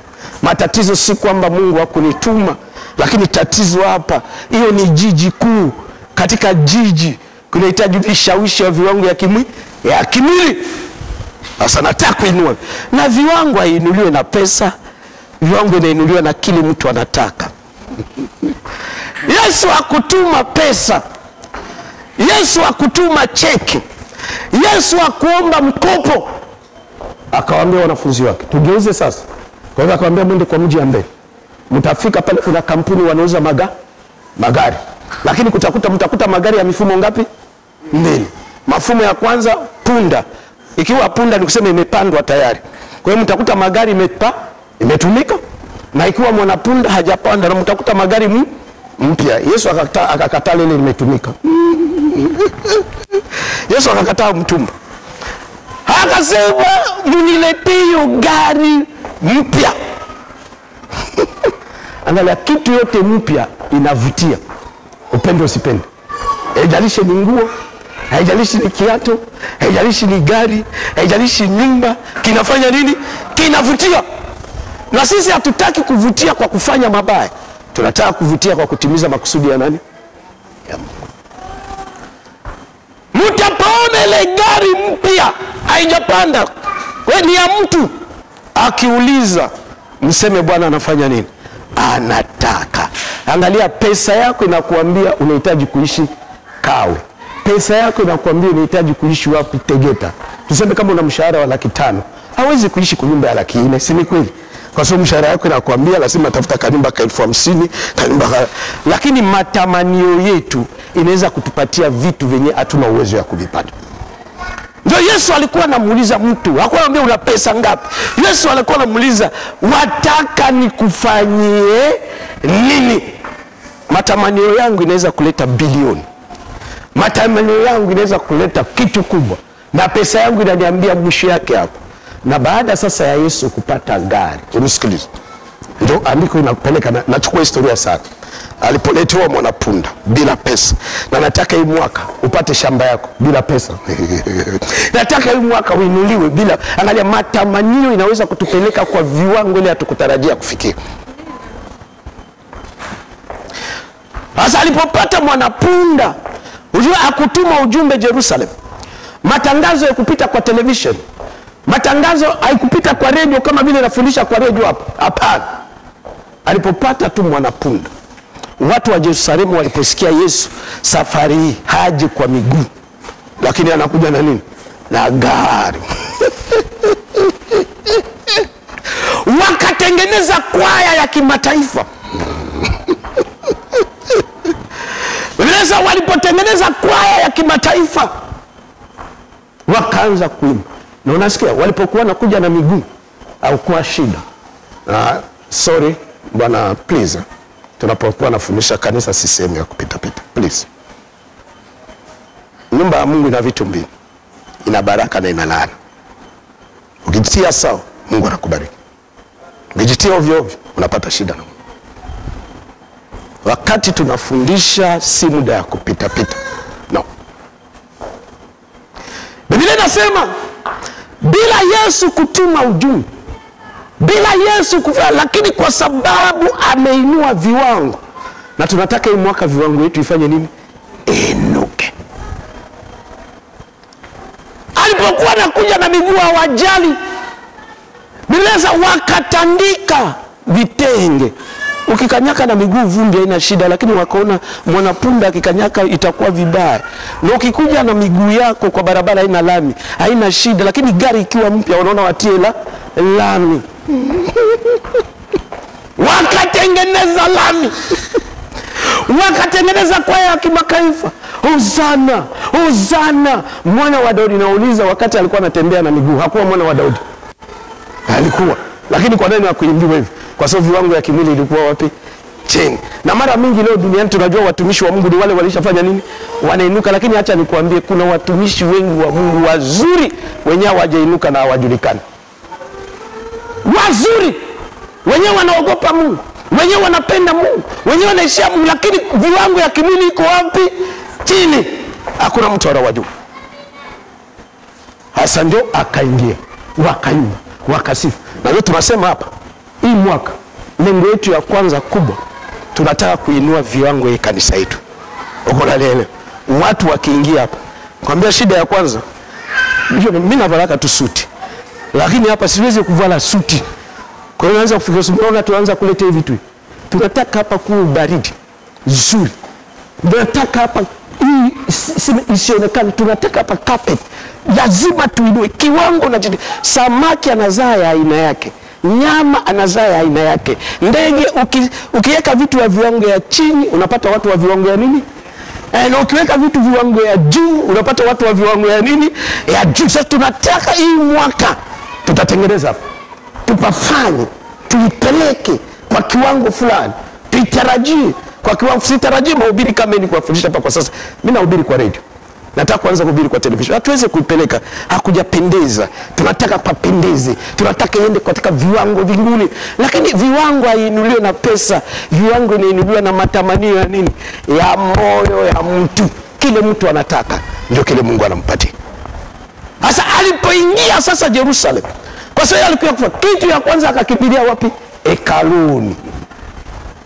Matatizo si kwamba Mungu hakunituma. Lakini tatizo hapa, hiyo ni jiji kuu. Katika jiji kunahitaji vishawishi wa viwango ya kimwili. Sasa nataka kuinua. Na viwango hainuliwe na pesa. Viwango inainuliwa na kile mtu anataka. Yesu hakutuma pesa. Yesu hakutuma cheki. Yesu hakuomba mkopo. Akawaambia wanafunzi wake, tugeuze sasa. Kwa hivyo akawaambia mwende kwa mji ya mbele. Mtafika pale kuna kampuni wanauza magari. Lakini mtakuta magari ya mifumo ngapi? 2. Mafumo ya kwanza punda. Ikiwa punda ni kusema imepandwa tayari. Kwa hiyo mtakuta magari imetumika. Na ikiwa mwanapunda hajapanda na mtakuta magari mpya. Yesu akakataa ile imetumika. Yesu akakataa mtumba. Akasema mniletee hiyo gari mpya. Angalia, kitu yote mpya inavutia. Upende usipende. Haijalishi ni nguo, haijalishi ni kiatu, haijalishi ni gari, haijalishi nyumba, kinafanya nini? Kinavutia. Na sisi hatutaki kuvutia kwa kufanya mabaya. Tunataka kuvutia kwa kutimiza makusudi ya nani? Ya Mungu. Mtapaona ile gari mpya haijapanda, wewe ni ya mtu, akiuliza mseme Bwana anafanya nini? anataka. Angalia, pesa yako inakuambia unahitaji kuishi Kawe. Pesa yako inakuambia unahitaji kuishi wapi? Tegeta. Tuseme kama una mshahara wa 500,000, hawezi kuishi kwa nyumba ya 400,000, si ni kweli? Kwa sababu mshahara yako inakuambia lazima tafuta kanyumba ka 50,000, kanyumba ka... Lakini matamanio yetu inaweza kutupatia vitu vyenye hatuna uwezo ya kuvipata. Ndio Yesu alikuwa anamuuliza mtu, hakuwa anamwambia una pesa ngapi. Yesu alikuwa anamuuliza, wataka nikufanyie nini? Matamanio yangu inaweza kuleta bilioni. Matamanio yangu inaweza kuleta kitu kubwa. Na pesa yangu inaniambia mwisho yake hapo. Na baada sasa ya Yesu kupata gari, unisikilize, ndio andiko inakupeleka. Nachukua historia sana. Alipoletewa mwanapunda bila pesa, na nataka hii mwaka upate shamba yako bila pesa. Nataka hii mwaka uinuliwe bila. Angalia, matamanio inaweza kutupeleka kwa viwango ile hatukutarajia kufikia. Sasa alipopata mwanapunda, unajua akutuma ujumbe Jerusalem. Matangazo ya kupita kwa television, matangazo haikupita kwa radio kama vile nafundisha kwa radio hapo. Hapana. Alipopata tu mwanapunda, watu wa Yerusalemu waliposikia Yesu safari hii haji kwa miguu, lakini anakuja na nini? Na gari. Wakatengeneza kwaya ya kimataifa. Walipotengeneza kwaya ya kimataifa, wakaanza kuimba. Na unasikia walipokuwa nakuja na miguu au kwa shida. Sorry bwana, please. Tunapokuwa nafundisha kanisa si sehemu ya kupita pita, please. Nyumba ya Mungu ina vitu mbili, ina baraka na ina laana. Ukijitia sawa, Mungu anakubariki. Ukijitia ovyo ovyo, unapata shida na Mungu. Wakati tunafundisha si muda ya kupita pita. No. Biblia inasema bila Yesu kutuma ujumbe, bila Yesu kufanya, lakini kwa sababu ameinua viwango, na tunataka hii mwaka viwango yetu ifanye nini? Inuke. Alipokuwa anakuja na miguu hawajali. Biblia wakatandika vitenge. Ukikanyaka na miguu vumbi haina shida, lakini wakaona mwanapunda akikanyaka itakuwa vibaya. Na ukikuja na miguu yako kwa barabara haina lami, haina shida, lakini gari ikiwa mpya wanaona watie lami. Wakatengeneza lami. Wakatengeneza kwaya ya kimataifa. Hosana, Hosana, mwana wa Daudi. Nauliza, wakati alikuwa anatembea na miguu hakuwa mwana wa Daudi? Alikuwa. Lakini kwa nini hakuimbiwa hivi? Kwa sababu viwango ya kimwili ilikuwa wapi? Chini. Na mara mingi leo duniani tunajua watumishi wa Mungu ni wale walishafanya nini? Wanainuka. Lakini acha nikwambie, kuna watumishi wengi wa Mungu wazuri wenyewe hawajainuka na hawajulikani. Wazuri wenyewe wanaogopa Mungu, wenyewe wanapenda Mungu, wenyewe wanaheshimu Mungu, lakini viwango ya kimwili iko wapi? Chini. Hakuna mtu anawajua. Hasa ndio akaingia, wakaimba, wakasifu. Na leo tunasema hapa, hii mwaka lengo yetu ya kwanza kubwa, tunataka kuinua viwango ya kanisa yetu. Uko na lele. Watu wakiingia hapa, kwambia shida ya kwanza, mimi navalaka tu suti. Lakini hapa siwezi kuvala suti. Kwa hiyo naanza kufikiria, unaona tuanza kuleta hivi vitu. Tunataka hapa kuwe baridi nzuri. Tunataka hapa hii isionekane, tunataka hapa carpet. Lazima tuinue kiwango na samaki anazaa ya aina yake. Nyama anazaa ya aina yake. Ndege ukiweka vitu ya viwango ya chini unapata watu wa viwango ya nini? Na ukiweka vitu viwango ya juu unapata watu wa viwango ya nini? Ya juu. Sasa tunataka hii mwaka tutatengeneza hapa, tupafanye, tuipeleke kwa kiwango fulani, tuitarajie kwa kiwango. Sitarajie mahubiri kama ni kuwafundisha hapa kwa sasa. Mimi nahubiri kwa radio, nataka kuanza kuhubiri kwa television. Hatuweze kuipeleka, hakujapendeza. Tunataka papendeze, tunataka iende katika viwango vingine. Lakini viwango hainuliwe na pesa, viwango inainuliwa na matamanio ya nini? Ya moyo ya mtu. Kile mtu anataka ndio kile Mungu anampatia. Sasa alipoingia sasa Jerusalem, kwa sababu alikuwa kufa, kitu ya kwanza akakimbilia wapi? Hekaluni,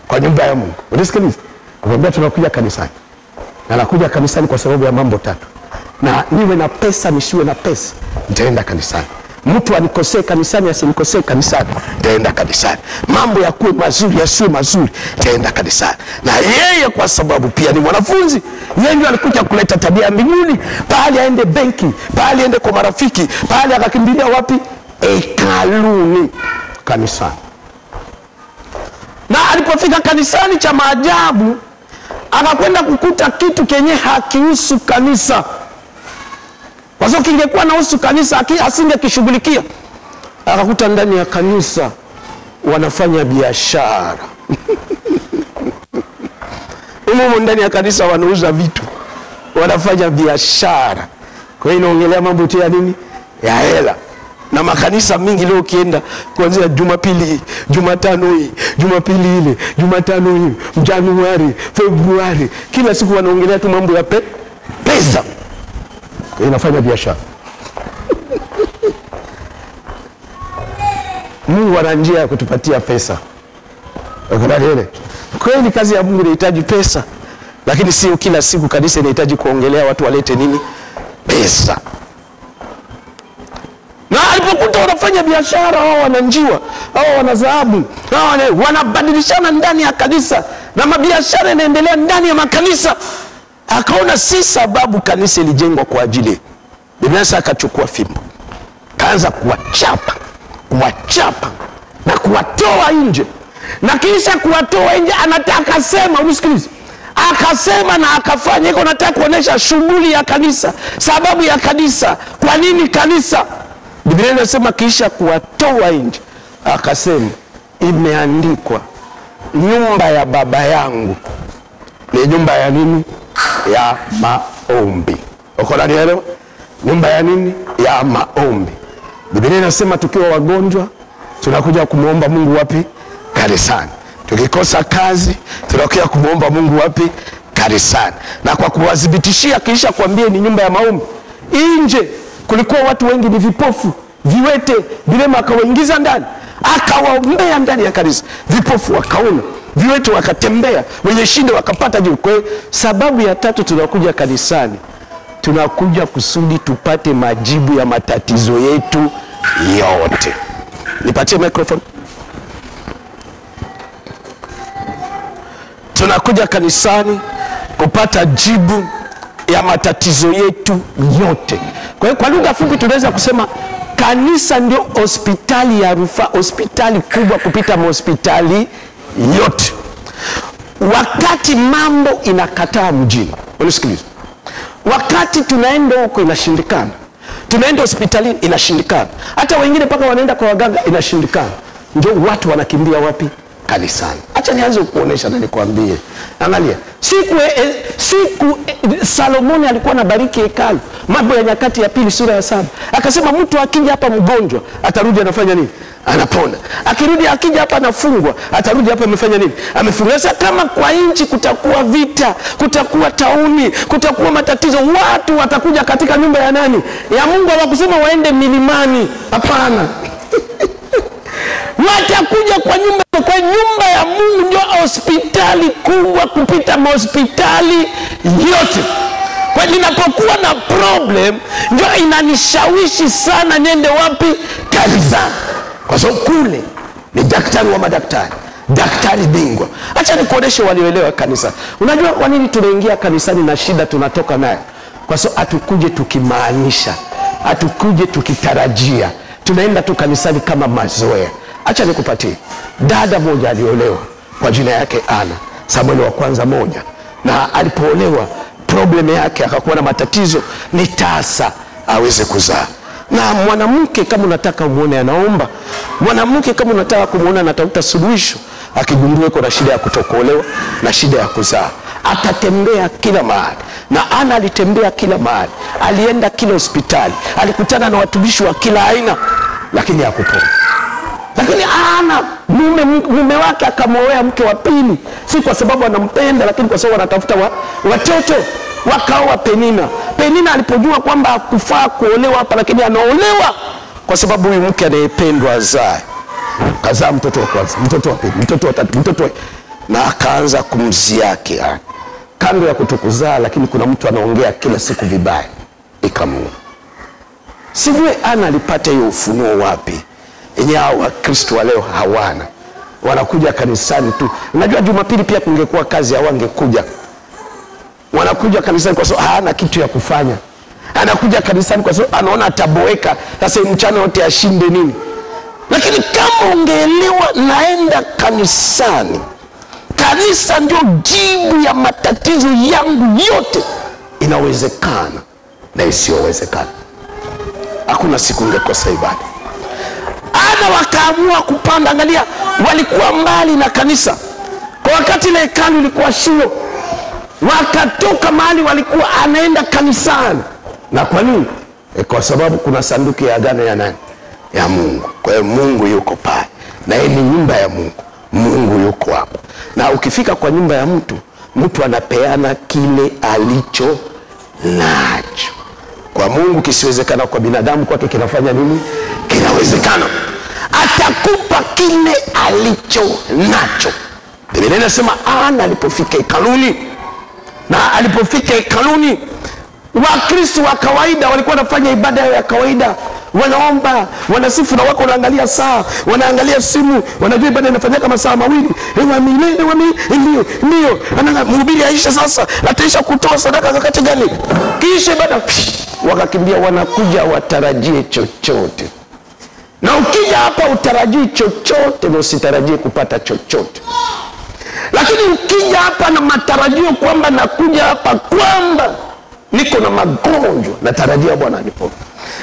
kwa nyumba ya Mungu. Unasikiliza? Akamwambia tunakuja kanisani. Na nakuja kanisani kwa sababu ya mambo tatu. Na niwe na pesa nisiwe na pesa, nitaenda kanisani. Mtu anikosee kanisani, asinikosee kanisani, taenda kanisani. Mambo ya kuwe mazuri, yasiwe mazuri, taenda kanisani. Na yeye kwa sababu pia ni mwanafunzi, yeye ndio alikuja kuleta tabia mbinguni. Pahali aende benki, pahali aende kwa marafiki, pahali akakimbilia wapi? Hekaluni, kanisani. Na alipofika kanisani, cha maajabu, akakwenda kukuta kitu kenye hakihusu kanisa. Kwa sababu kingekuwa na husu kanisa asingekishughulikia. Akakuta ndani ya kanisa wanafanya biashara. Umo ndani ya kanisa wanauza vitu, wanafanya biashara. Kwa hiyo inaongelea mambo tu ya nini? Ya hela. Na makanisa mingi leo kienda kuanzia Jumapili hii, Jumatano hii, Jumapili ile, Jumatano hii, Januari, Februari, kila siku wanaongelea tu mambo ya pesa. Inafanya biashara. Mungu ana njia ya kutupatia pesa. Kweli kazi ya Mungu inahitaji pesa, lakini sio kila siku kanisa inahitaji kuongelea watu walete nini? Pesa. Na alipokuta wanafanya biashara, hao wananjiwa, hao wana dhahabu, hao wanabadilishana ndani ya kanisa, na mabiashara inaendelea ndani ya makanisa. Akaona si sababu kanisa ilijengwa kwa ajili. Biblia akachukua fimbo, kaanza kuwachapa na kuwatoa nje. Na kisha kuwatoa nje, anataka sema, usikilize, akasema na akafanya. Iko nataka kuonesha shughuli ya kanisa, sababu ya kanisa, kwa nini kanisa. Biblia inasema kisha kuwatoa nje, akasema imeandikwa, nyumba ya baba yangu ni nyumba ya nini? Ya maombi. Uko nanielewa? Nyumba ya nini? Ya maombi. Biblia inasema tukiwa wagonjwa tunakuja kumuomba Mungu wapi? Kanisani. Tukikosa kazi tunakuja kumuomba Mungu wapi? Kanisani. Na kwa kuwadhibitishia kisha kuambia ni nyumba ya maombi. Nje kulikuwa watu wengi ni vipofu, viwete, vilema, akawaingiza ndani, akawaombea ndani ya kanisa. Vipofu wakaona, viwete wakatembea, wenye shida wakapata jibu. Kwa sababu ya tatu, tunakuja kanisani, tunakuja kusudi tupate majibu ya matatizo yetu yote. Nipatie microphone. Tunakuja kanisani kupata jibu ya matatizo yetu yote. Kwa hiyo kwa lugha fupi tunaweza kusema kanisa ndio hospitali ya rufaa, hospitali kubwa kupita hospitali yote. Wakati mambo inakataa mjini, unisikilize, wakati tunaenda huko inashindikana, tunaenda hospitalini inashindikana, hata wengine paka wanaenda kwa waganga inashindikana, ndio watu wanakimbia wapi? Kanisani. Acha nianze kuonesha na nikwambie. Angalia, siku Salomoni alikuwa anabariki hekalu. Mambo ya Nyakati ya Pili sura ya 7. Akasema mtu akija hapa mgonjwa, atarudi anafanya nini? Anapona. Akirudi akija hapa anafungwa, atarudi hapa amefanya nini? Amefunga. Sasa kama kwa nchi kutakuwa vita, kutakuwa tauni, kutakuwa matatizo, watu watakuja katika nyumba ya nani? Ya Mungu. Hawakusema waende milimani. Hapana. Watakuja kwa nyumba ya Mungu, ndio hospitali kubwa kupita hospitali yote. Kwa ninapokuwa na problem, ndio inanishawishi sana niende wapi? Kanisani. Kwa sababu kule ni daktari wa madaktari, daktari bingwa. Acha nikuoneshe walioelewa kanisa. Unajua kwa nini tunaingia kanisani na shida tunatoka nayo? Kwa sababu hatukuje tukimaanisha, hatukuje tukitarajia. Tunaenda tu kanisani kama mazoea. Acha nikupatie. Dada moja aliolewa kwa jina yake Ana, Samueli wa kwanza 1. Na alipoolewa problem yake akakuwa na matatizo, ni tasa aweze kuzaa. Na mwanamke kama unataka muone anaomba, mwanamke kama unataka kumuona anatafuta suluhisho, akigundua iko na shida ya kutokuolewa na shida ya kuzaa, atatembea kila mahali. Na Ana alitembea kila mahali, alienda kila hospitali, alikutana na watumishi wa kila aina, lakini hakupona. Lakini Ana mume wake akamwoa mke wa pili, si kwa sababu anampenda, lakini kwa sababu anatafuta watoto. Wakaoa Penina. Penina alipojua kwamba hakufaa kuolewa hapa, lakini anaolewa kwa sababu huyu mke anayependwa azae. Kazaa mtoto wa kwanza, mtoto wa pili, mtoto wa tatu, na akaanza kumziaki Ana. Kando ya kutokuzaa, lakini kuna mtu anaongea kila siku vibaya, ikamuua. Sijui Ana alipata hiyo ufunuo wapi. Yenye hao Wakristo wa leo hawana. Wanakuja kanisani tu. Unajua Jumapili pia kungekuwa kazi hawangekuja. Wanakuja kanisani kwa sababu hana kitu ya kufanya. Anakuja kanisani kwa sababu anaona ataboeka. Sasa mchana wote ashinde nini? Lakini kama ungeelewa, naenda kanisani, kanisa ndio jibu ya matatizo yangu yote, inawezekana na isiyowezekana. Hakuna siku ungekosa ibada. Ana wakaamua kupanda. Angalia, walikuwa mbali na kanisa. Kwa wakati ile hekalu ilikuwa Shilo, wakatoka mahali walikuwa anaenda kanisani. Na kwa nini? Kwa sababu kuna sanduku ya agano ya nani? Ya Mungu. Kwa hiyo Mungu yuko pale. Na hii ni nyumba ya Mungu. Mungu yuko hapo. Na ukifika kwa nyumba ya mtu anapeana kile alicho nacho. Kwa Mungu kisiwezekana kwa binadamu, kwake kinafanya nini? Kinawezekana. Atakupa kile alicho nacho. Biblia inasema Ana alipofika hekaluni, na alipofika hekaluni, Wakristo wa kawaida walikuwa wanafanya ibada ya kawaida. Wanaomba, wanasifu, na wako wanaangalia saa, wanaangalia simu, wanajua ibada inafanyika masaa mawili. Ndio, mhubiri Aisha sasa ataisha kutoa sadaka wakati gani? Kisha ibada wakakimbia. Wanakuja watarajie chochote. Na ukija hapa utarajii chochote na usitarajie kupata chochote. Lakini ukija hapa na matarajio kwamba nakuja hapa kwamba niko na magonjwa, natarajia Bwana aniponye.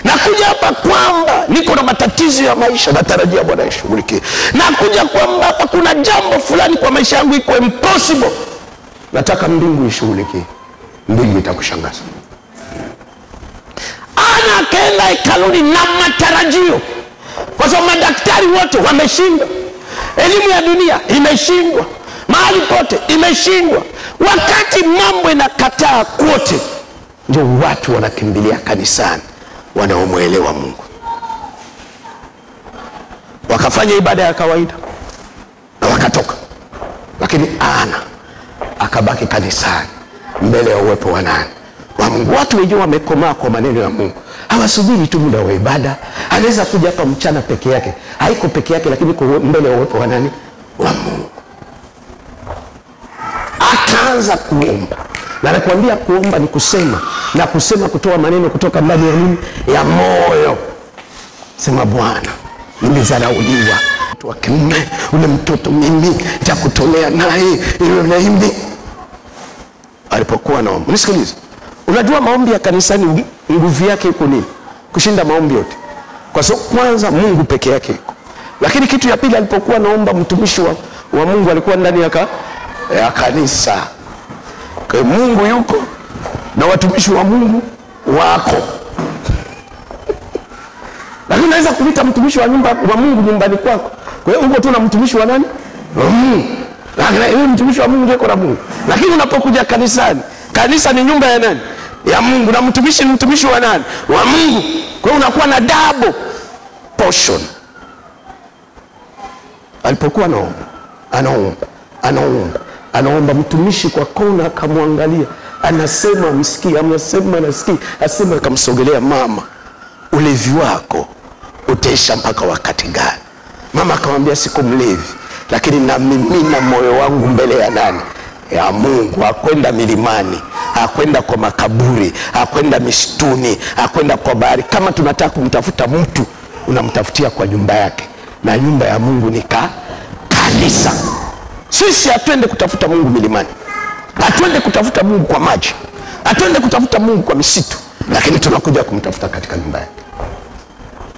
Nakuja hapa kwamba niko na matatizo ya maisha, natarajia Bwana ashughulikie. Nakuja kwamba hapa kuna jambo fulani kwa maisha yangu iko impossible, nataka mbingu ishughulikie. Mbingu itakushangaza. Ana akaenda hekaluni na matarajio, kwa sababu madaktari wote wameshindwa, elimu ya dunia imeshindwa, mahali pote imeshindwa. Wakati mambo inakataa kwote, ndio watu wanakimbilia kanisani, wanaomwelewa Mungu. Wakafanya ibada ya kawaida na wakatoka. Lakini Ana akabaki kanisani mbele ya uwepo wa nani? Wa Mungu. Watu wengi wamekomaa kwa maneno ya Mungu. Hawasubiri tu muda wa ibada. Anaweza kuja hapa mchana peke yake. Haiko peke yake, lakini kwa mbele ya uwepo wa nani? Wa Mungu. Akaanza kuomba. Na nakwambia kuomba ni kusema, na kusema kutoa maneno kutoka ndani ya nini? Ya moyo. Sema, Bwana, nimezarauliwa. Mtu wa kiume, ule mtoto mimi nitakutolea naye ile na hivi. Alipokuwa naomba. Nisikilize. Unajua maombi ya kanisani nguvu yake iko nini? Kushinda maombi yote. Kwa sababu kwanza Mungu peke yake iko. Lakini kitu ya pili, alipokuwa naomba, mtumishi wa Mungu alikuwa ndani ya kanisa. Kwa Mungu yuko na watumishi wa Mungu wako. Lakini unaweza kuita mtumishi wa Mungu nyumbani kwako. Kwa hiyo uko tu na mtumishi wa nani? Wa Mungu. Lakini mtumishi wa Mungu yuko na Mungu. Lakini unapokuja kanisani, kanisa ni nyumba ya nani? Ya Mungu. Na mtumishi ni mtumishi wa nani? Wa Mungu. Kwa hiyo unakuwa na double portion. Alipokuwa anaomba, mtumishi kwa kona akamwangalia, anasema msikie, anasikia, asema akamsogelea, mama, ulevi wako utaisha mpaka wakati gani? Mama akamwambia, siko mlevi, lakini na mimina moyo wangu mbele ya nani? Ya Mungu. Hakwenda milimani, hakwenda kwa makaburi, hakwenda misituni, hakwenda kwa bahari. Kama tunataka kumtafuta mtu, unamtafutia kwa nyumba yake, na nyumba ya Mungu ni kanisa. Sisi hatuende kutafuta Mungu milimani, hatuende kutafuta Mungu kwa maji, hatuende kutafuta Mungu kwa misitu, lakini tunakuja kumtafuta katika nyumba yake.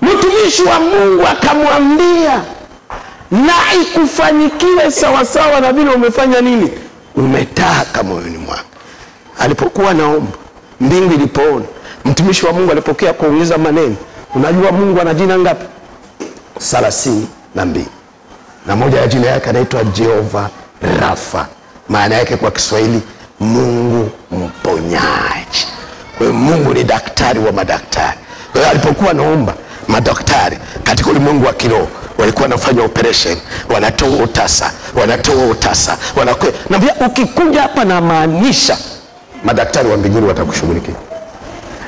Mtumishi wa Mungu akamwambia, na ikufanyikiwe sawasawa na vile umefanya nini? Umetaka moyoni mwako. Alipokuwa naomba, mbingu ilipoona, mtumishi wa Mungu alipokea kuongeza maneno. Unajua Mungu ana jina ngapi? 32. Na moja ya jina yake anaitwa Jehova Rafa. Maana yake kwa Kiswahili, Mungu mponyaji. Kwa hiyo Mungu ni daktari wa madaktari. Kwa hiyo alipokuwa naomba, madaktari katika ulimwengu wa kiroho walikuwa wanafanya operation, wanatoa utasa, na ukikuja hapa na maanisha madaktari wa mbinguni watakushughulikia.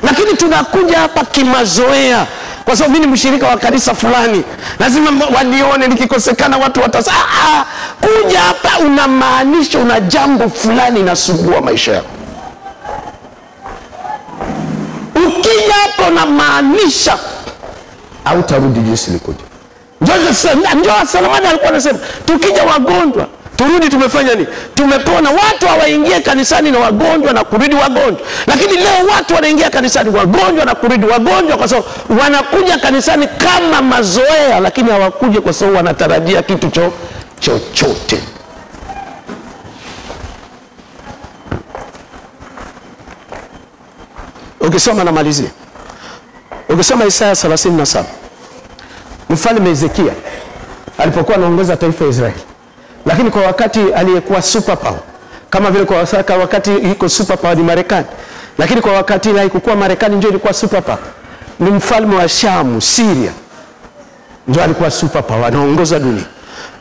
Lakini tunakuja hapa kimazoea, kwa sababu mimi ni mshirika wa kanisa fulani, lazima wanione, nikikosekana watu watasema. Kuja hapa unamaanisha una jambo fulani inasumbua maisha yako. Ukija hapa unamaanisha hautarudi jinsi ulikuja. Njoo Salamani alikuwa anasema tukija wagonjwa turudi tumefanya nini? Tumepona. Watu hawaingie kanisani na wagonjwa na kurudi wagonjwa. Lakini leo watu wanaingia kanisani wagonjwa na kurudi wagonjwa, kwa sababu wanakuja kanisani kama mazoea, lakini hawakuje kwa sababu wanatarajia kitu chochote. Ukisoma na malizia, ukisoma Isaya 37, Mfalme Hezekia alipokuwa anaongoza taifa la Israeli, lakini kwa wakati aliyekuwa super power, kama vile kwa wakati iko super power ni Marekani, lakini kwa wakati ile haikuwa Marekani ndio ilikuwa super power, ni mfalme wa Shamu, Syria, ndio alikuwa super power, anaongoza dunia.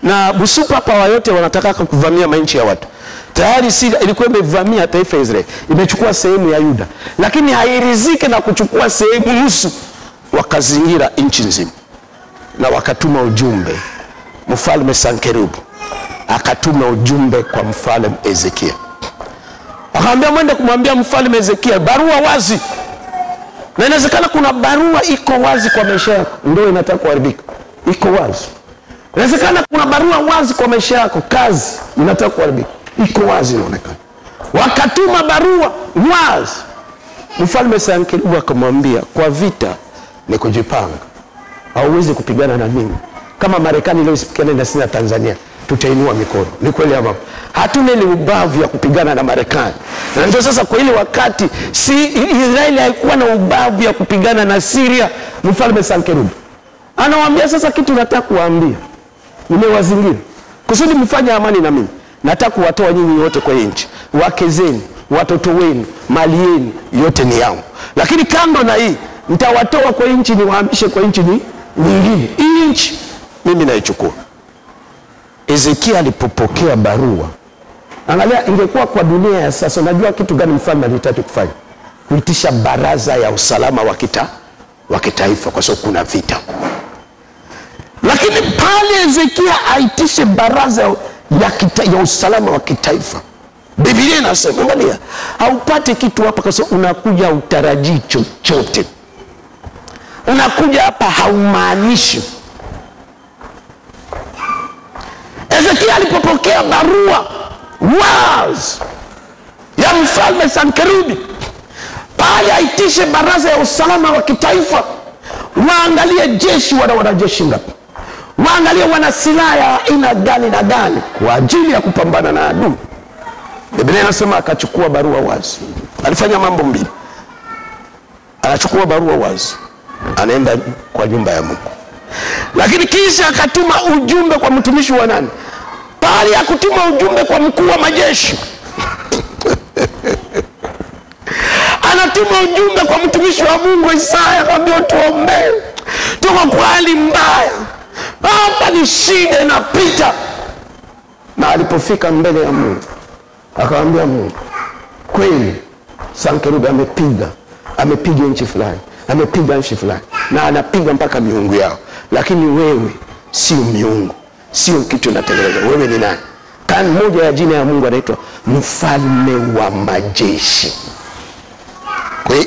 Na super power yote wanataka kuvamia manchi ya watu. Tayari Syria ilikuwa imevamia taifa la Israeli, imechukua sehemu ya Yuda, lakini hairiziki na kuchukua sehemu nusu, wakazingira nchi nzima. Na wakatuma ujumbe, mfalme Sankerubu akatuma ujumbe kwa mfalme Hezekia, akamwambia mwende kumwambia mfalme Hezekia barua wazi. Na inawezekana kuna barua iko wazi kwa maisha yako ndio inataka kuharibika, iko wazi. Inawezekana kuna barua wazi kwa maisha yako, kazi inataka kuharibika, iko wazi inaonekana. Wakatuma barua wazi. Mfalme Sankerubu akamwambia, kwa vita ni kujipanga, hauwezi kupigana na mimi. Kama Marekani leo isipigane na sisi na Tanzania, tutainua mikono. Ni kweli ama? Hatuna ile ubavu ya kupigana na Marekani. Na ndio sasa kwa ile wakati Israeli haikuwa na ubavu ya kupigana na Syria. Mfalme Sankerubu anawaambia, sasa kitu nataka kuwaambia, nimewazingira kusudi mfanye amani na mimi. Nataka kuwatoa nyinyi wote kwa nchi, wake zenu, watoto wenu, mali yenu yote ni yangu. Lakini kando na hii, nitawatoa kwa nchi niwahamishe kwa nchi nyingine. Hii nchi mimi naichukua. Hezekia alipopokea barua, angalia, ingekuwa kwa dunia ya sasa, unajua kitu gani mfalme alitaka kufanya? Kuitisha baraza ya usalama wa kitaifa, kwa sababu kuna vita. Lakini pale Hezekia aitishe baraza ya usalama wa kitaifa, Biblia inasema, angalia, haupate kitu hapa kwa sababu unakuja utarajii chochote. Unakuja hapa haumaanishi. Hezekia alipopokea barua wazi ya mfalme Sankerubi, pale aitishe baraza ya usalama wa kitaifa, waangalie jeshi, wanajeshi ngapi, waangalie wana silaha ya aina gani na gani kwa ajili ya kupambana na adui. Biblia inasema akachukua barua wazi. Alifanya mambo mbili. Anachukua barua wazi, anaenda kwa nyumba ya Mungu, lakini kisha akatuma ujumbe kwa mtumishi wa nani? Pale akutuma ujumbe kwa mkuu wa majeshi. Anatuma ujumbe kwa mtumishi wa Mungu Isaya, akamwambia tuombee, tuko kwa hali mbaya, hapa ni shida inapita. Na alipofika mbele ya Mungu, akamwambia Mungu, kweli Sankerubi amepiga nchi fulani, amepiga nchi fulani, na anapiga mpaka miungu yao, lakini wewe sio miungu, sio kitu unatengeneza. Wewe ni nani? Kan moja ya jina ya Mungu anaitwa mfalme wa majeshi. Kwa hiyo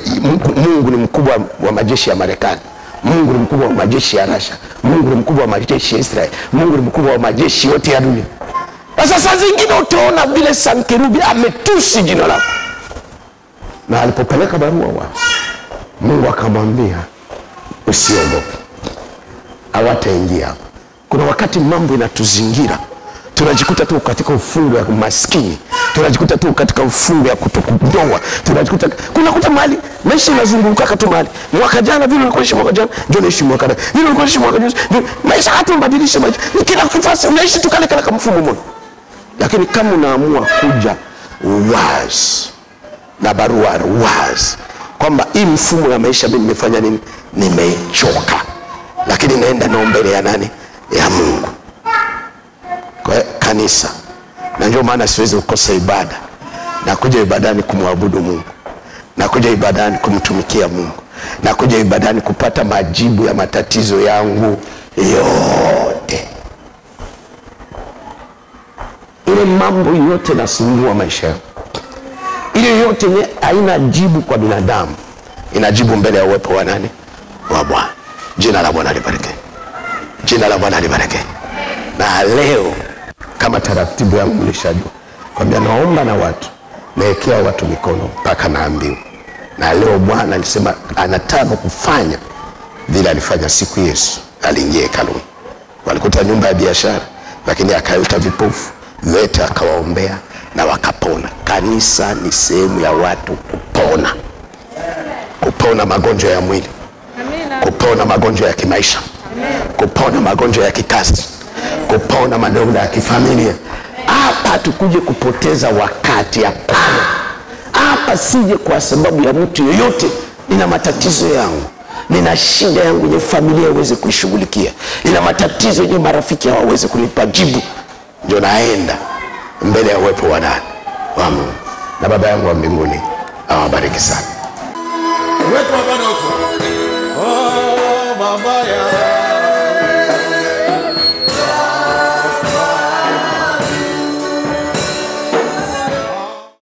Mungu ni mkubwa wa majeshi ya Marekani, Mungu ni mkubwa wa majeshi ya Russia, Mungu ni mkubwa wa majeshi ya Israeli, Mungu ni mkubwa wa majeshi yote ya dunia. Sasa saa zingine utaona vile Sankerubi ametusi jina lako. Na alipopeleka barua wazi, Mungu akamwambia usiogope, hawataingia. Kuna wakati mambo inatuzingira, tunajikuta tu katika ufungu ya maskini, tunajikuta tu katika ufungu ya kutokudoa, tunajikuta kunakuta mahali maisha yanazunguka tu mahali. Mwaka jana vile ulikuwa unaishi mwaka jana, ndio unaishi mwaka jana. Vile ulikuwa unaishi mwaka jana, maisha hata mbadilisha maisha. Kila nafasi unaishi tu kale kama mfumo mmoja. Lakini kama unaamua kuja wazi na barua wazi kwamba hii mfumo ya maisha mimi nimefanya nini, nimechoka, lakini naenda na mbele ya nani? Ya Mungu. Kwa kanisa, na ndio maana siwezi kukosa ibada, na kuja ibadani kumwabudu Mungu. nakuja ibadani kumtumikia Mungu, nakuja ibadani kupata majibu ya matatizo yangu yote. Ile mambo yote nasumbua maisha yangu, ile yote haina jibu kwa binadamu, inajibu mbele ya uwepo wa nani? Wa Bwana. Jina la Bwana libariki. Jina la Bwana libariki. Na leo kama taratibu yangu nilishajua kwamba naomba na watu, naekea watu mikono mpaka naambiwa. Na leo Bwana alisema anataka kufanya vile alifanya siku Yesu aliingia hekaluni. Walikuta nyumba ya biashara, lakini akaita vipofu wote akawaombea na wakapona. Kanisa ni sehemu ya watu kupona. Kupona magonjwa ya mwili, kupona magonjwa ya kimaisha, kupona magonjwa ya kikazi, kupona madonda ya kifamilia. Hapa tukuje kupoteza wakati, hapana. Hapa sije kwa sababu ya mtu yoyote. Nina matatizo yangu, nina shida yangu yenye familia uweze kuishughulikia, nina matatizo yenye marafiki hawaweze kunipa jibu, ndio naenda mbele ya uwepo wa nani? Wa Mungu. Na Baba yangu wa mbinguni awabariki sana. Wetu wa Bwana uko. Oh, mama ya